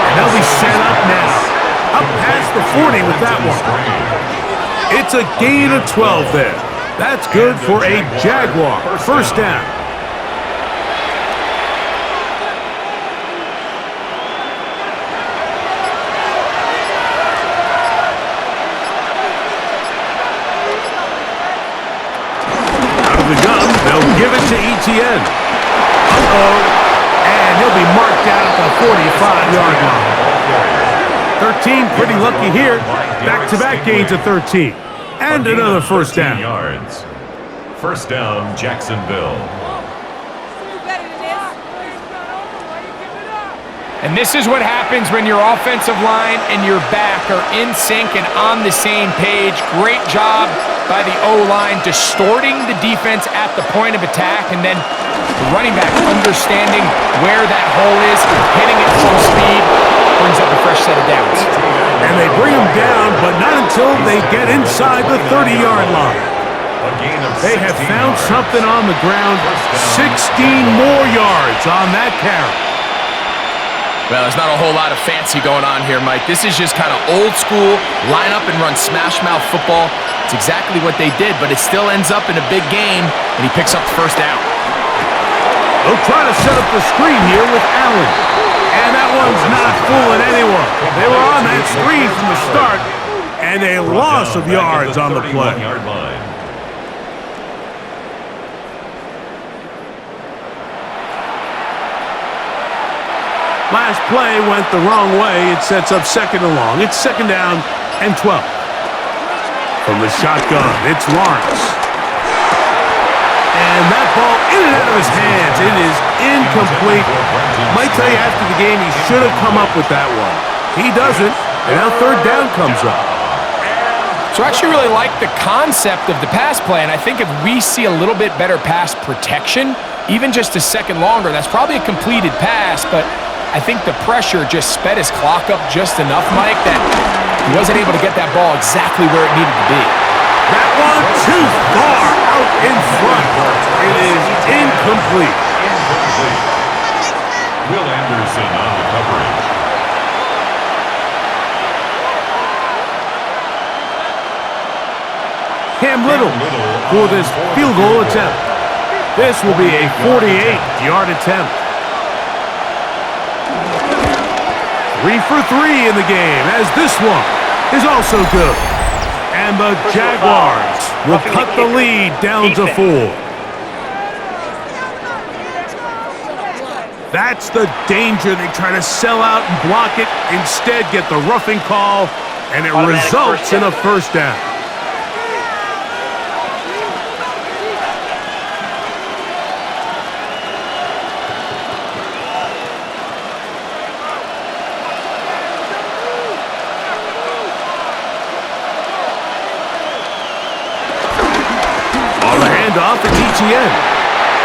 And they'll be set up now. Up past the 40 with that one. It's a gain of 12 there. That's good for a Jaguar. First down. Out of the gun, they'll give it to Etienne. And he'll be marked out at the 45-yard line. 13, pretty lucky here. Back-to-back gains of 13. And another first down. Yards. First down, Jacksonville. And this is what happens when your offensive line and your back are in sync and on the same page. Great job by the O-line distorting the defense at the point of attack, and then the running back understanding where that hole is, hitting it full speed, brings up a fresh set of downs. And they bring him down, but not until they get inside the 30-yard line. They have found something on the ground. 16 more yards on that carry. Well, there's not a whole lot of fancy going on here, Mike. This is just kind of old school, line up and run smash mouth football. It's exactly what they did, but it still ends up in a big game, and he picks up the first down. They'll try to set up the screen here with Allen. And that one's not fooling anyone. They were on that screen from the start, and a loss of yards on the play. Last play went the wrong way. It sets up second and long. It's second down and 12. From the shotgun, it's Lawrence. And that ball in and out of his hands. It is incomplete. Might tell you after the game he should have come up with that one. He doesn't, and now third down comes up. So I actually really like the concept of the pass play, and I think if we see a little bit better pass protection, even just a second longer, that's probably a completed pass, but I think the pressure just sped his clock up just enough, Mike, that he wasn't able to get that ball exactly where it needed to be. That one too far out in front. It is incomplete. Will Anderson on the coverage. Cam Little for this field goal attempt. This will be a 48-yard attempt. 3 for 3 in the game, as this one is also good. And the Jaguars will cut the lead down to 4. That's the danger. They try to sell out and block it. Instead, get the roughing call, and it results in a first down. Off at Etienne.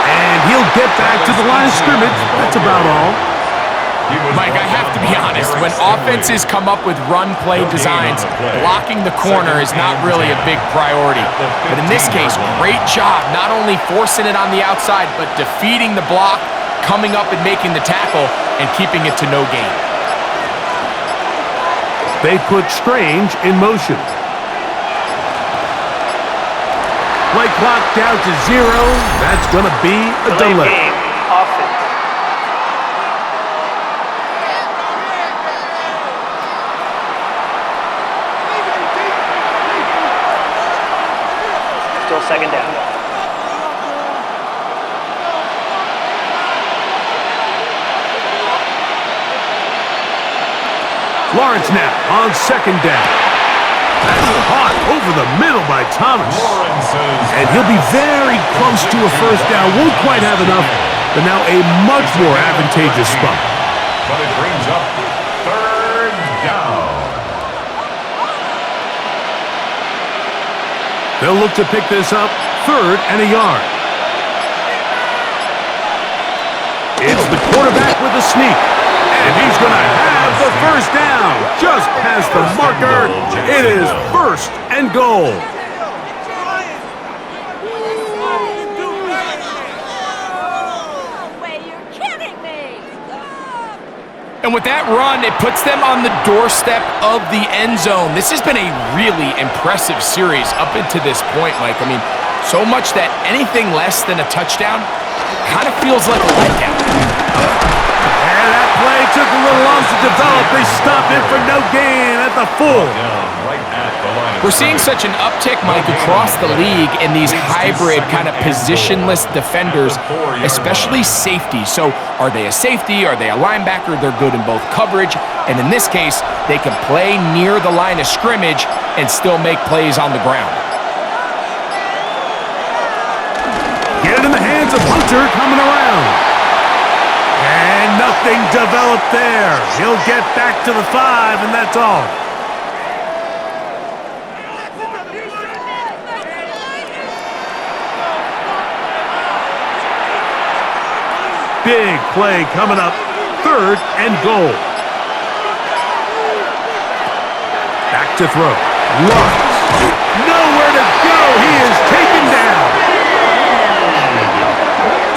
And he'll get back to the line of scrimmage. That's about all. Mike, I have to be honest. When offenses come up with run play designs, blocking the corner is not really a big priority. But in this case, great job not only forcing it on the outside, but defeating the block, coming up and making the tackle, and keeping it to no gain. They put Strange in motion. Play clock down to 0. That's going to be a delay. Game. Offense. Still second down. Lawrence now on second down. That's caught over the middle by Thomas. And he'll be very close to a first down. Won't quite have enough, but now a much more advantageous spot. But it brings up third down. They'll look to pick this up, 3rd and a yard. It's the quarterback with a sneak. And he's going to have the first down. Just past the marker. It is 1st and goal. You're kidding me. And with that run, it puts them on the doorstep of the end zone. This has been a really impressive series up until this point, Mike. I mean, so much that anything less than a touchdown kind of feels like a letdown. And that play took a little long to develop. They stopped it for no gain at the full. We're seeing such an uptick, Mike, across the league in these hybrid kind of positionless defenders, especially safety. So are they a safety? Are they a linebacker? They're good in both coverage. And in this case, they can play near the line of scrimmage and still make plays on the ground. Get it in the hands of Hunter coming around. And nothing developed there. He'll get back to the 5, and that's all. Big play coming up, 3rd and goal. Back to throw. Lawrence. Nowhere to go. He is taken down.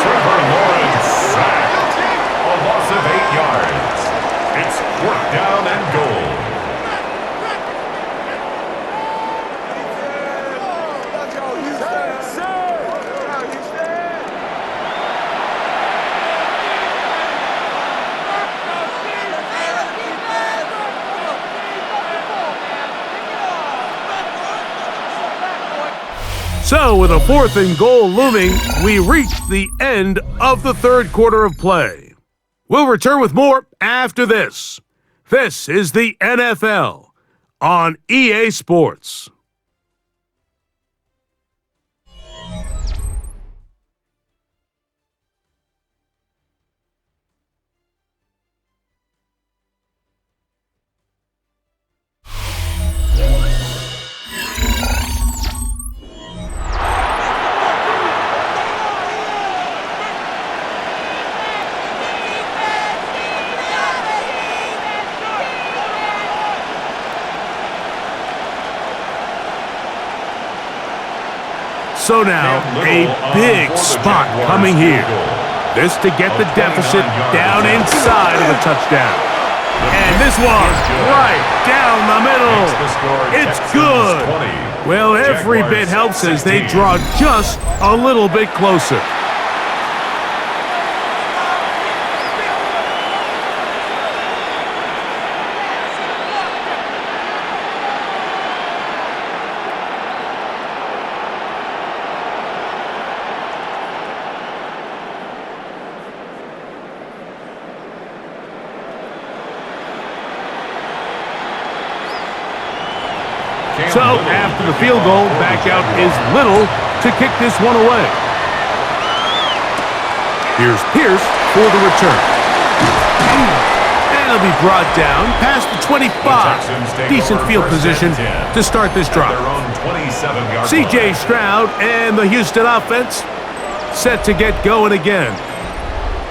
Trevor Lawrence sacked. A loss of 8 yards. It's 4th down and goal. So, with a 4th and goal looming, we reach the end of the 3rd quarter of play. We'll return with more after this. This is the NFL on EA Sports. So now, a big spot coming here. This to get the deficit down inside of the touchdown. And this one, right down the middle. It's good. Well, every bit helps as they draw just a little bit closer. So, after the field goal, back out is Little to kick this one away. Here's Pierce for the return. And he'll be brought down past the 25. Decent field position to start this drive. C.J. Stroud and the Houston offense set to get going again.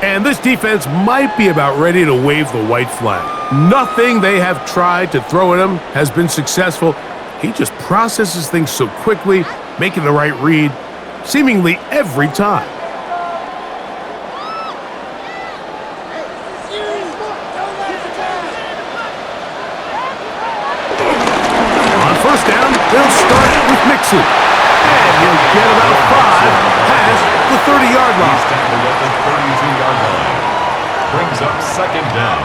And this defense might be about ready to wave the white flag. Nothing they have tried to throw at him has been successful. He just processes things so quickly, making the right read, seemingly every time. They'll start with Mixon. And he'll get about 5 past the 30-yard line. He's tackled at the 32-yard line. Brings up second down.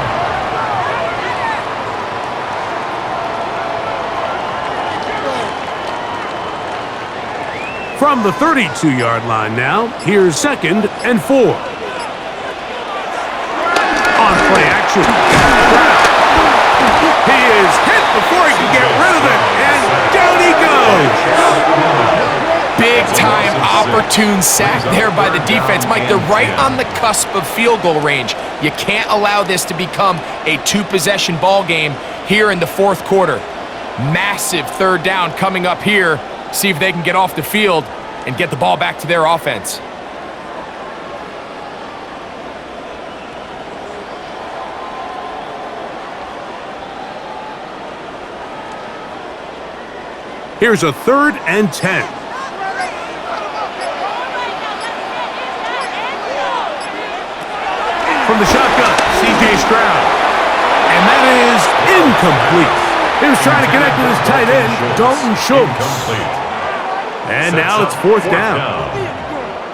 From the 32-yard line now, here's 2nd and 4. On play action. He is hit before he can get rid of it, and down he goes. Big-time opportune sack there by the defense. Mike, they're right on the cusp of field goal range. You can't allow this to become a 2-possession ball game here in the 4th quarter. Massive 3rd down coming up here. See if they can get off the field and get the ball back to their offense. Here's a 3rd and 10. From the shotgun, C.J. Stroud. And that is incomplete. He was trying to connect with his tight end, Dalton Schultz. And now it's 4th down.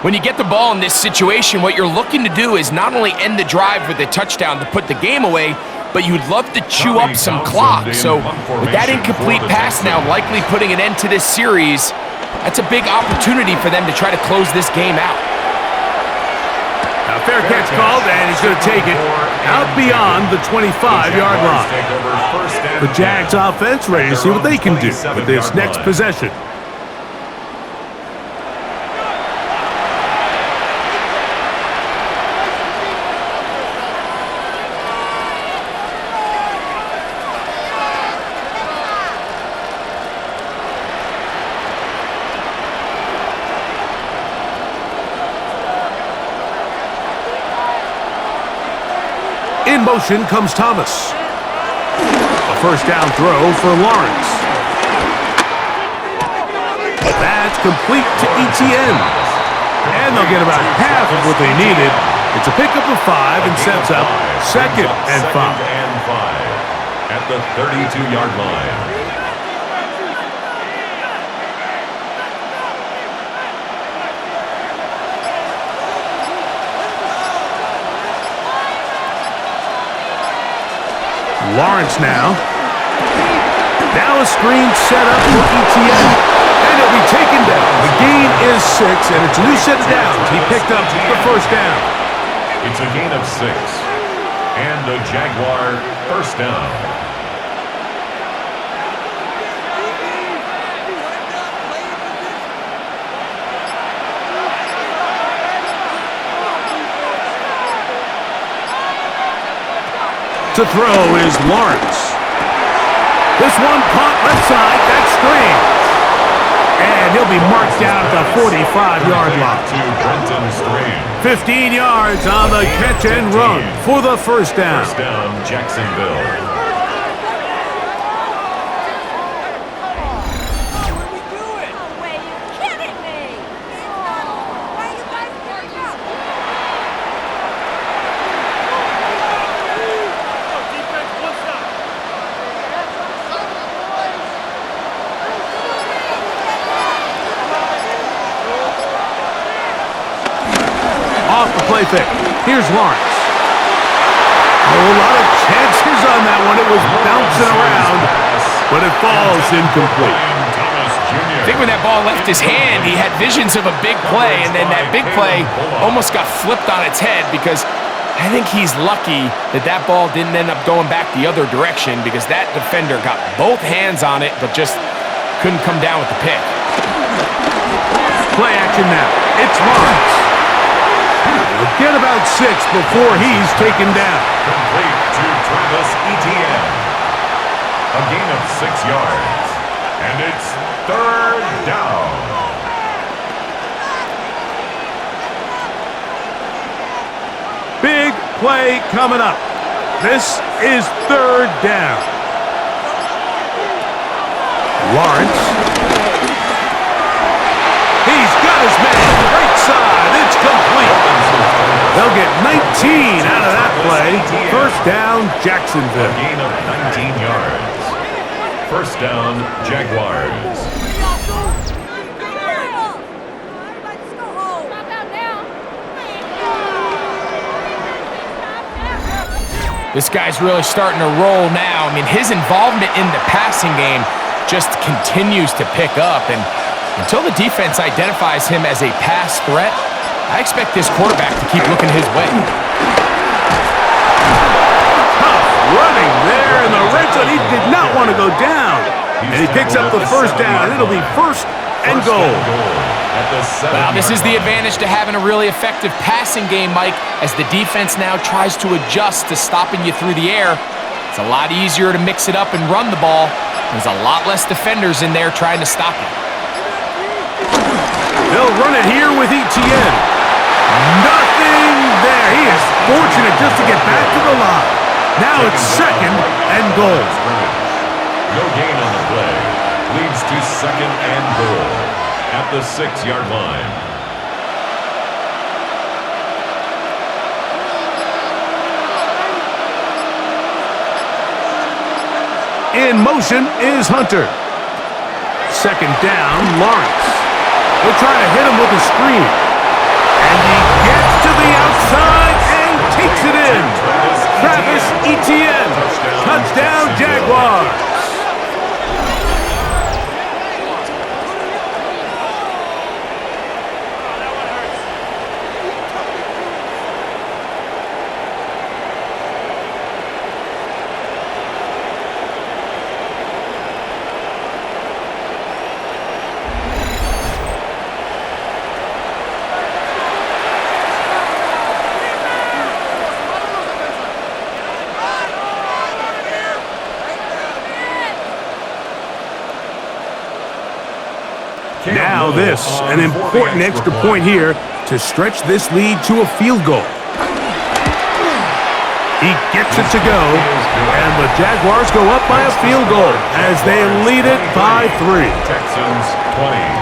When you get the ball in this situation, what you're looking to do is not only end the drive with a touchdown to put the game away, but you'd love to chew up some clock. So with that incomplete pass now likely putting an end to this series, that's a big opportunity for them to try to close this game out. Now fair catch called, and he's going to take it out beyond the 25-yard line. The Jags offense ready to see what they can do with this next possession. In motion comes Thomas. A 1st down throw for Lawrence. That's complete to Etienne. And they'll get about half of what they needed. It's a pickup of 5 and sets up 2nd and 5. At the 32-yard line. Lawrence now. Now a screen set up for Etienne. And it'll be taken down. The gain is 6, and it's a new set of downs. He picked up the 1st down. It's a gain of 6. And a Jaguar 1st down. To throw is Lawrence. This one caught left side. That's strange. And he'll be marked down at the 45-yard line. 15 yards on the catch and run for the 1st down. 1st down, Jacksonville. Off the play fake. Here's Lawrence. A lot of chances on that one. It was bouncing around, but it falls incomplete. I think when that ball left his hand, he had visions of a big play, and then that big play almost got flipped on its head because I think he's lucky that that ball didn't end up going back the other direction because that defender got both hands on it but just couldn't come down with the pick. Play action now. It's Lawrence. He'll get about 6 before he's taken down. Complete to Travis Etienne. A gain of 6 yards. And it's 3rd down. Big play coming up. This is 3rd down. Lawrence. He's got his man. Right side. It's complete. They'll get 19 out of that play. 1st down, Jacksonville. A gain of 19 yards. 1st down, Jaguars. This guy's really starting to roll now. I mean, his involvement in the passing game just continues to pick up, and until the defense identifies him as a pass threat, I expect this quarterback to keep looking his way. Tough running there in the red zone. He did not want to go down. And he picks up the first down. It'll be first and goal. Well, this is the advantage to having a really effective passing game, Mike, as the defense now tries to adjust to stopping you through the air. It's a lot easier to mix it up and run the ball. There's a lot less defenders in there trying to stop it. They'll run it here with Etienne. Nothing there. He is fortunate just to get back to the line. Now it's second and goal. No gain on the play. Leads to second and goal at the 6-yard line. In motion is Hunter. Second down, Lawrence. They'll try to hit him with a screen. And he gets to the outside and takes it in. Travis Etienne. Touchdown, Jaguars. Now this, an important extra point here to stretch this lead to a field goal. He gets it to go, and the Jaguars go up by a field goal as they lead it by 3. Texans 20.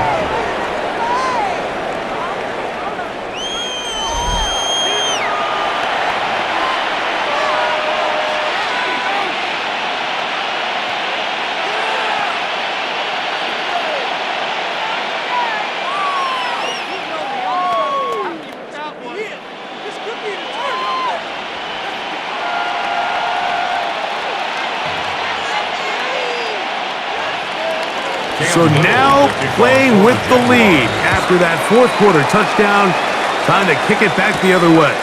So now playing with the lead after that fourth quarter touchdown, trying to kick it back the other way.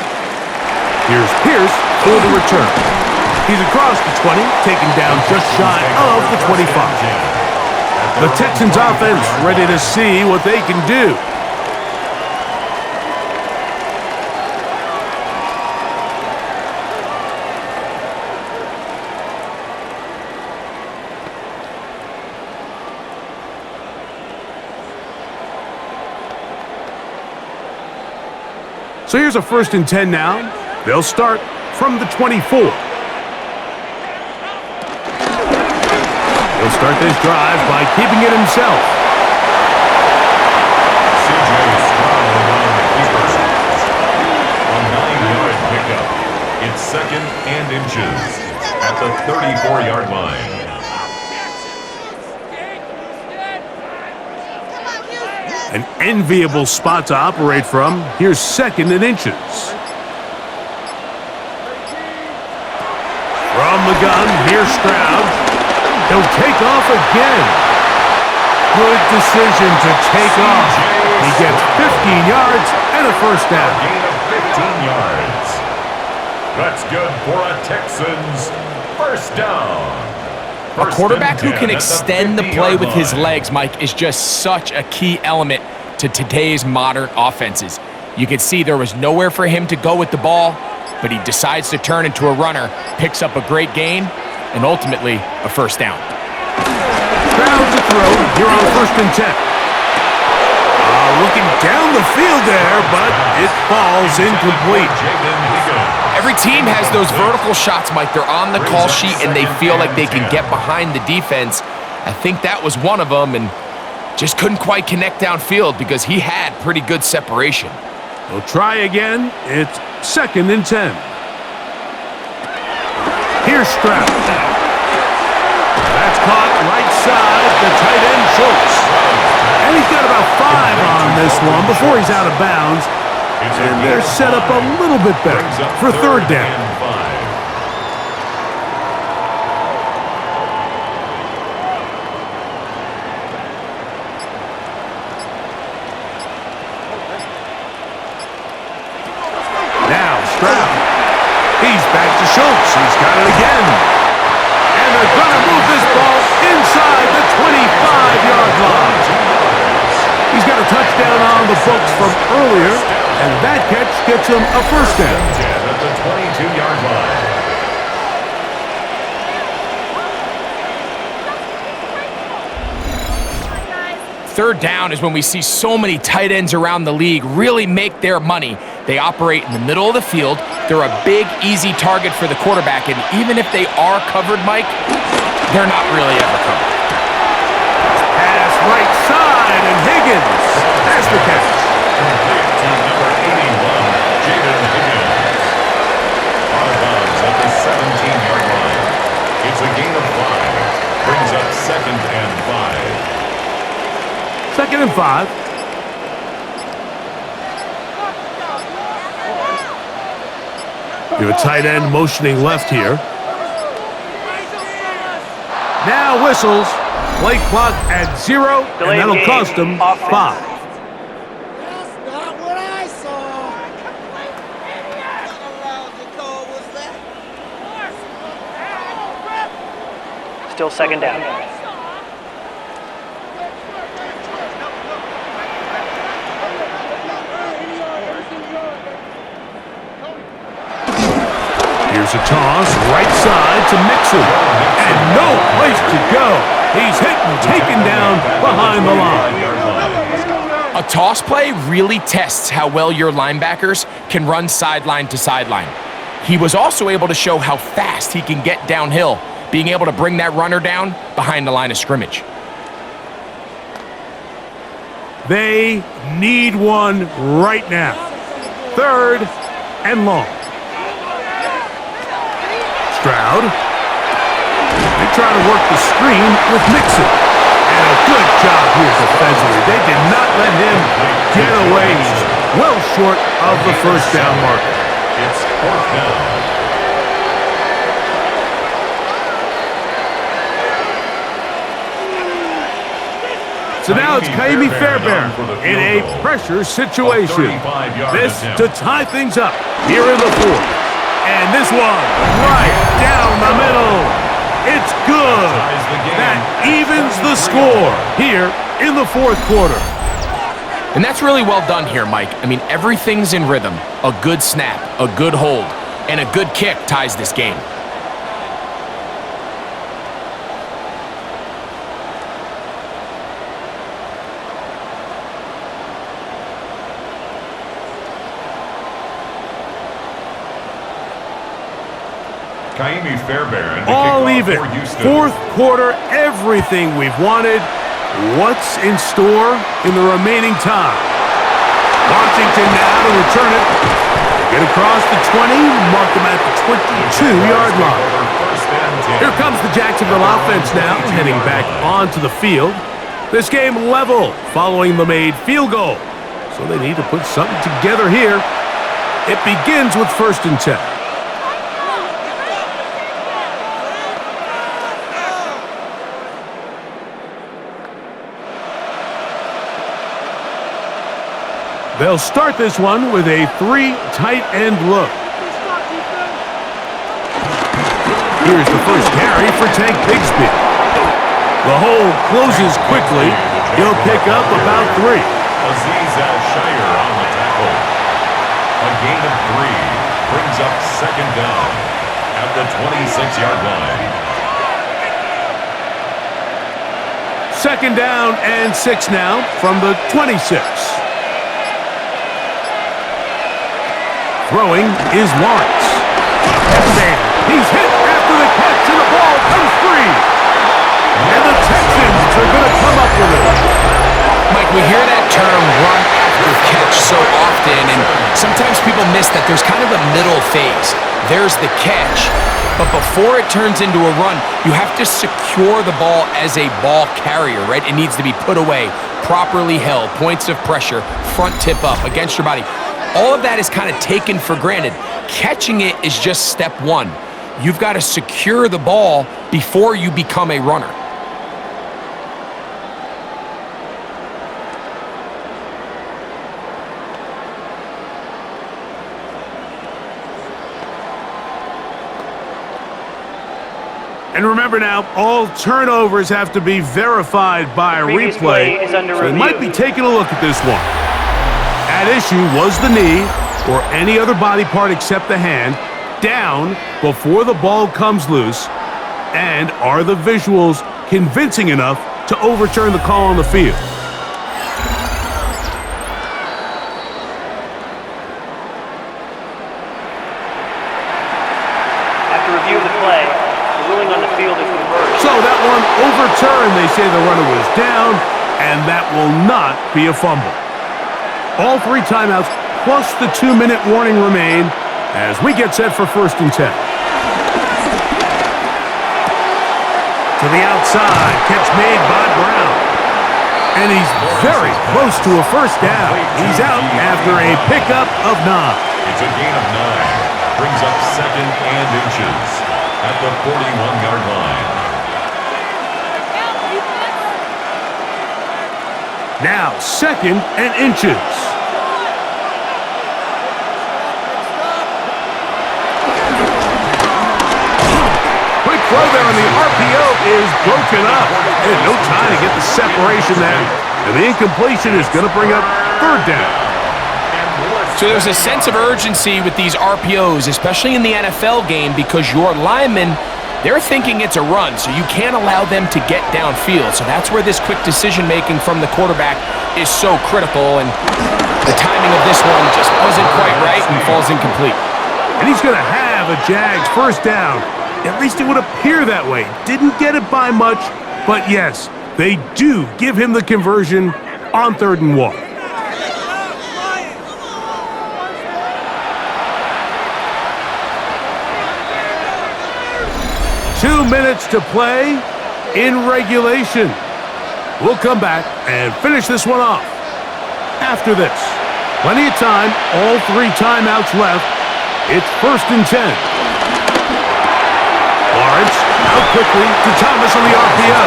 Here's Pierce for the return. He's across the 20, taken down just shy of the 25. The Texans offense ready to see what they can do. So here's a 1st and 10 now. They'll start from the 24. He'll start this drive by keeping it himself. Stroud around the keeper. A 9-yard pickup. It's second and inches at the 34-yard line. An enviable spot to operate from. Here's second and inches. From the gun, here's Stroud. He'll take off again. Good decision to take off. He gets 15 yards and a first down. A gain of 15 yards. That's good for a Texans first down. A quarterback who can extend the play with his legs, Mike, is just such a key element to today's modern offenses. You can see there was nowhere for him to go with the ball, but he decides to turn into a runner, picks up a great gain, and ultimately a first down. Stroud to throw here on 1st and 10. Looking down the field there, but it falls incomplete. Every team has those vertical shots, Mike. They're on the call sheet, and they feel like they can get behind the defense. I think that was one of them, and just couldn't quite connect downfield because he had pretty good separation. We'll try again. It's 2nd and 10. Here's Stroud. That's caught right side, the tight end Schultz. And he's got about 5 on this one before he's out of bounds. And they're set up a little bit better for 3rd down. 22-yard line. He's got a touchdown on the books from earlier, and that catch gets him a first down. 10 at the 22-yard line. Third down is when we see so many tight ends around the league really make their money. They operate in the middle of the field. They're a big, easy target for the quarterback, and even if they are covered, Mike, they're not really ever covered. Pass right side, and Higgins has the catch. Complete to number 81, Jaden Higgins. Out of bounds at the 17-yard line. It's a gain of 5. Brings up 2nd and 5. 2nd and 5. You have a tight end motioning left here. Now whistles. Play clock at 0, and Delayed that'll game. cost him Offense. 5. That's not what I saw. Still 2nd down. Here's a toss, right side to Mixon. And no place to go. He's hit and taken down behind the line. A toss play really tests how well your linebackers can run sideline to sideline. He was also able to show how fast he can get downhill, being able to bring that runner down behind the line of scrimmage. They need one right now. 3rd and long. Stroud. They try to work the screen with Mixon. And a good job here defensively. They did not let him get away. He's well short of the first down marker. It's 4th down. So now it's Kaimi Fairbairn in a pressure situation. This to tie things up here in the 4th. And this one right down the middle. It's good. That evens the score here in the 4th quarter. And that's really well done here, Mike. I mean, everything's in rhythm. A good snap, a good hold, and a good kick ties this game. Kaimi Fairbairn. All even. 4th quarter, everything we've wanted. What's in store in the remaining time? Washington now to return it. Get across the 20, mark them at the 22-yard line. Here comes the Jacksonville offense now, heading back onto the field. This game level following the made field goal. So they need to put something together here. It begins with 1st and 10. They'll start this one with a 3 tight end look. Here's the first carry for Tank Bigsby. The hole closes quickly. He'll pick up about 3. Aziz Al-Shire on the tackle. A gain of 3 brings up 2nd down at the 26-yard line. 2nd down and 6 now from the 26. Throwing is Lawrence. And he's hit after the catch, and the ball comes free. And the Texans are going to come up with it. Mike, we hear that term run after catch so often, and sometimes people miss that there's kind of a middle phase. There's the catch, but before it turns into a run, you have to secure the ball as a ball carrier, right? It needs to be put away, properly held, points of pressure, front tip up against your body. All of that is kind of taken for granted. Catching it is just step 1. You've got to secure the ball before you become a runner. And remember now, all turnovers have to be verified by a Previous replay. play is under So they might be review. taking a look at this one. At issue was the knee or any other body part except the hand down before the ball comes loose. And are the visuals convincing enough to overturn the call on the field? After review of the play, the ruling on the field is reversed. So that one overturned. They say the runner was down, and that will not be a fumble. All 3 timeouts plus the 2-minute warning remain as we get set for 1st and 10. To the outside, catch made by Brown. And he's very close to a 1st down. He's out after a pickup of 9. It's a gain of 9. Brings up 2nd and inches at the 41-yard line. Now 2nd and inches. Quick throw there, and the RPO is broken up. And no time to get the separation there. And the incompletion is going to bring up 3rd down. So there's a sense of urgency with these RPOs, especially in the NFL game, because your linemen, they're thinking it's a run, so you can't allow them to get downfield. So that's where this quick decision-making from the quarterback is so critical, and the timing of this one just wasn't quite right and falls incomplete. And he's going to have a Jags 1st down. At least it would appear that way. Didn't get it by much, but yes, they do give him the conversion on 3rd and 1. 2 minutes to play in regulation. We'll come back and finish this one off after this. Plenty of time, all 3 timeouts left. It's 1st and 10. Lawrence out quickly to Thomas on the RPO.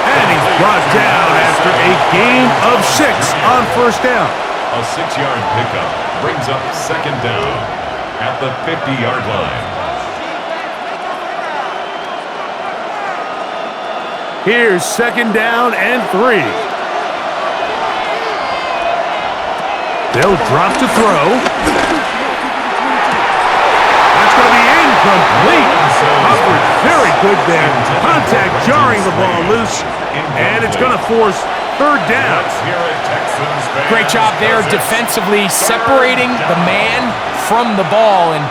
And he's brought down after a gain of 6 on 1st down. A 6-yard pickup brings up 2nd down at the 50-yard line. Here's 2nd down and 3. They'll drop to throw. That's going to be incomplete. Coverage very good there. Contact jarring the ball loose. And it's going to force 3rd down. Great job there defensively, separating the man from the ball. And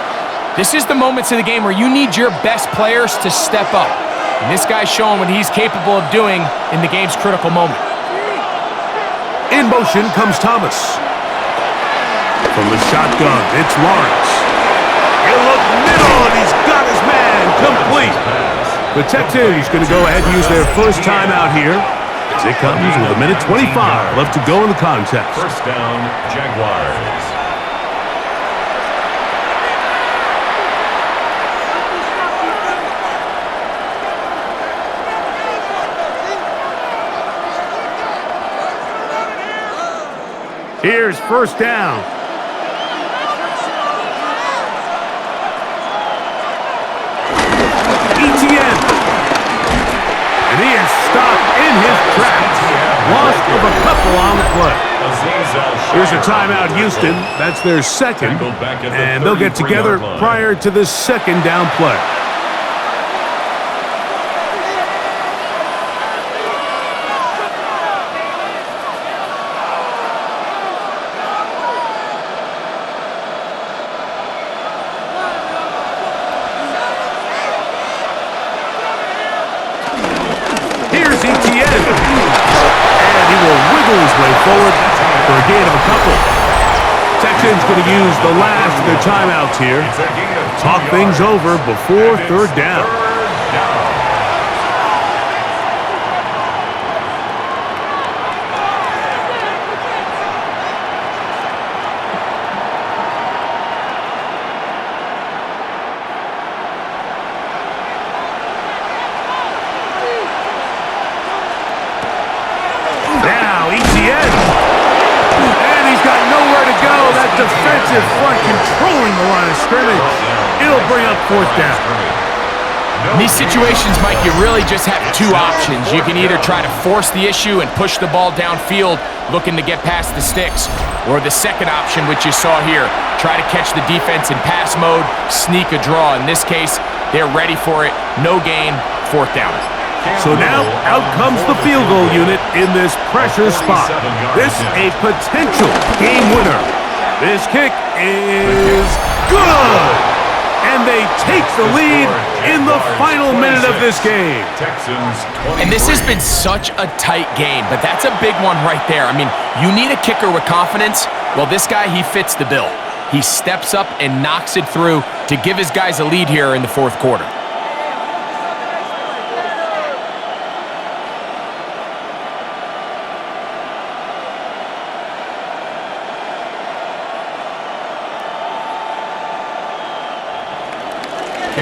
this is the moments of the game where you need your best players to step up. And this guy's showing what he's capable of doing in the game's critical moment. In motion comes Thomas. From the shotgun, it's Lawrence. He'll look middle, and he's got his man complete. The Texans going to go ahead and use their 1st timeout here as it comes with 1:25 left to go in the contest. 1st down, Jaguars. Here's 1st down. ETN. And he is stopped in his tracks. Loss of a couple on the play. Here's a timeout, Houston. That's their 2nd. And they'll get together prior to this 2nd down play. Forward for a gain of a couple. Texans going to use the last of their timeouts here. Talk things over before 3rd down. Defensive front controlling the line of scrimmage. It'll bring up 4th down. In these situations, Mike, you really just have two options. You can either try to force the issue and push the ball downfield, looking to get past the sticks, or the second option, which you saw here, try to catch the defense in pass mode, sneak a draw. In this case, they're ready for it. No gain, fourth down. So now, out comes the field goal unit in this pressure spot. This a potential game winner. This kick is good! And they take the lead in the final minute of this game. And this has been such a tight game, but that's a big one right there. I mean, you need a kicker with confidence. Well, this guy, he fits the bill. He steps up and knocks it through to give his guys a lead here in the fourth quarter.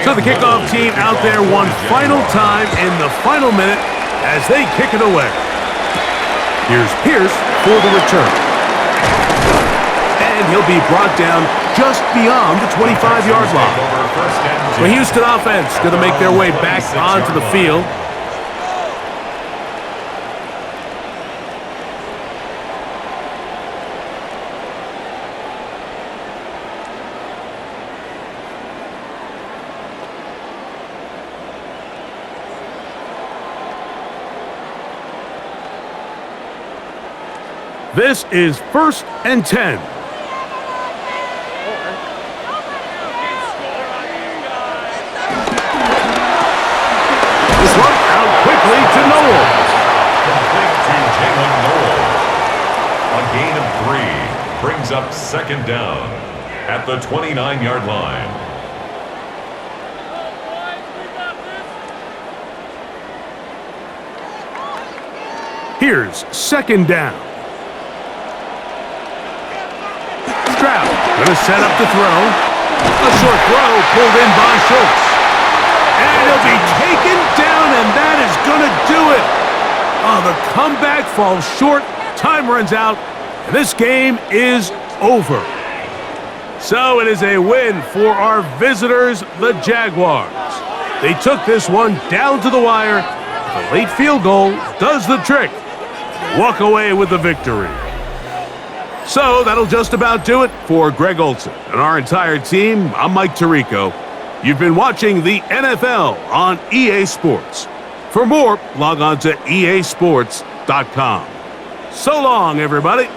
So the kickoff team out there one final time in the final minute as they kick it away. Here's Pierce for the return. And he'll be brought down just beyond the 25-yard line. The Houston offense going to make their way back onto the field. This is 1st and 10. This one out quickly to Noel. Complete to Jalen Noel. A gain of 3 brings up second down at the 29-yard line. Here's second down. Stroud going to set up the throw. A short throw pulled in by Schultz. And he'll be taken down, and that is going to do it. Oh, the comeback falls short. Time runs out, and this game is over. So it is a win for our visitors, the Jaguars. They took this one down to the wire. The late field goal does the trick. Walk away with the victory. So that'll just about do it for Greg Olsen and our entire team. I'm Mike Tirico. You've been watching the NFL on EA Sports. For more, log on to easports.com. So long, everybody.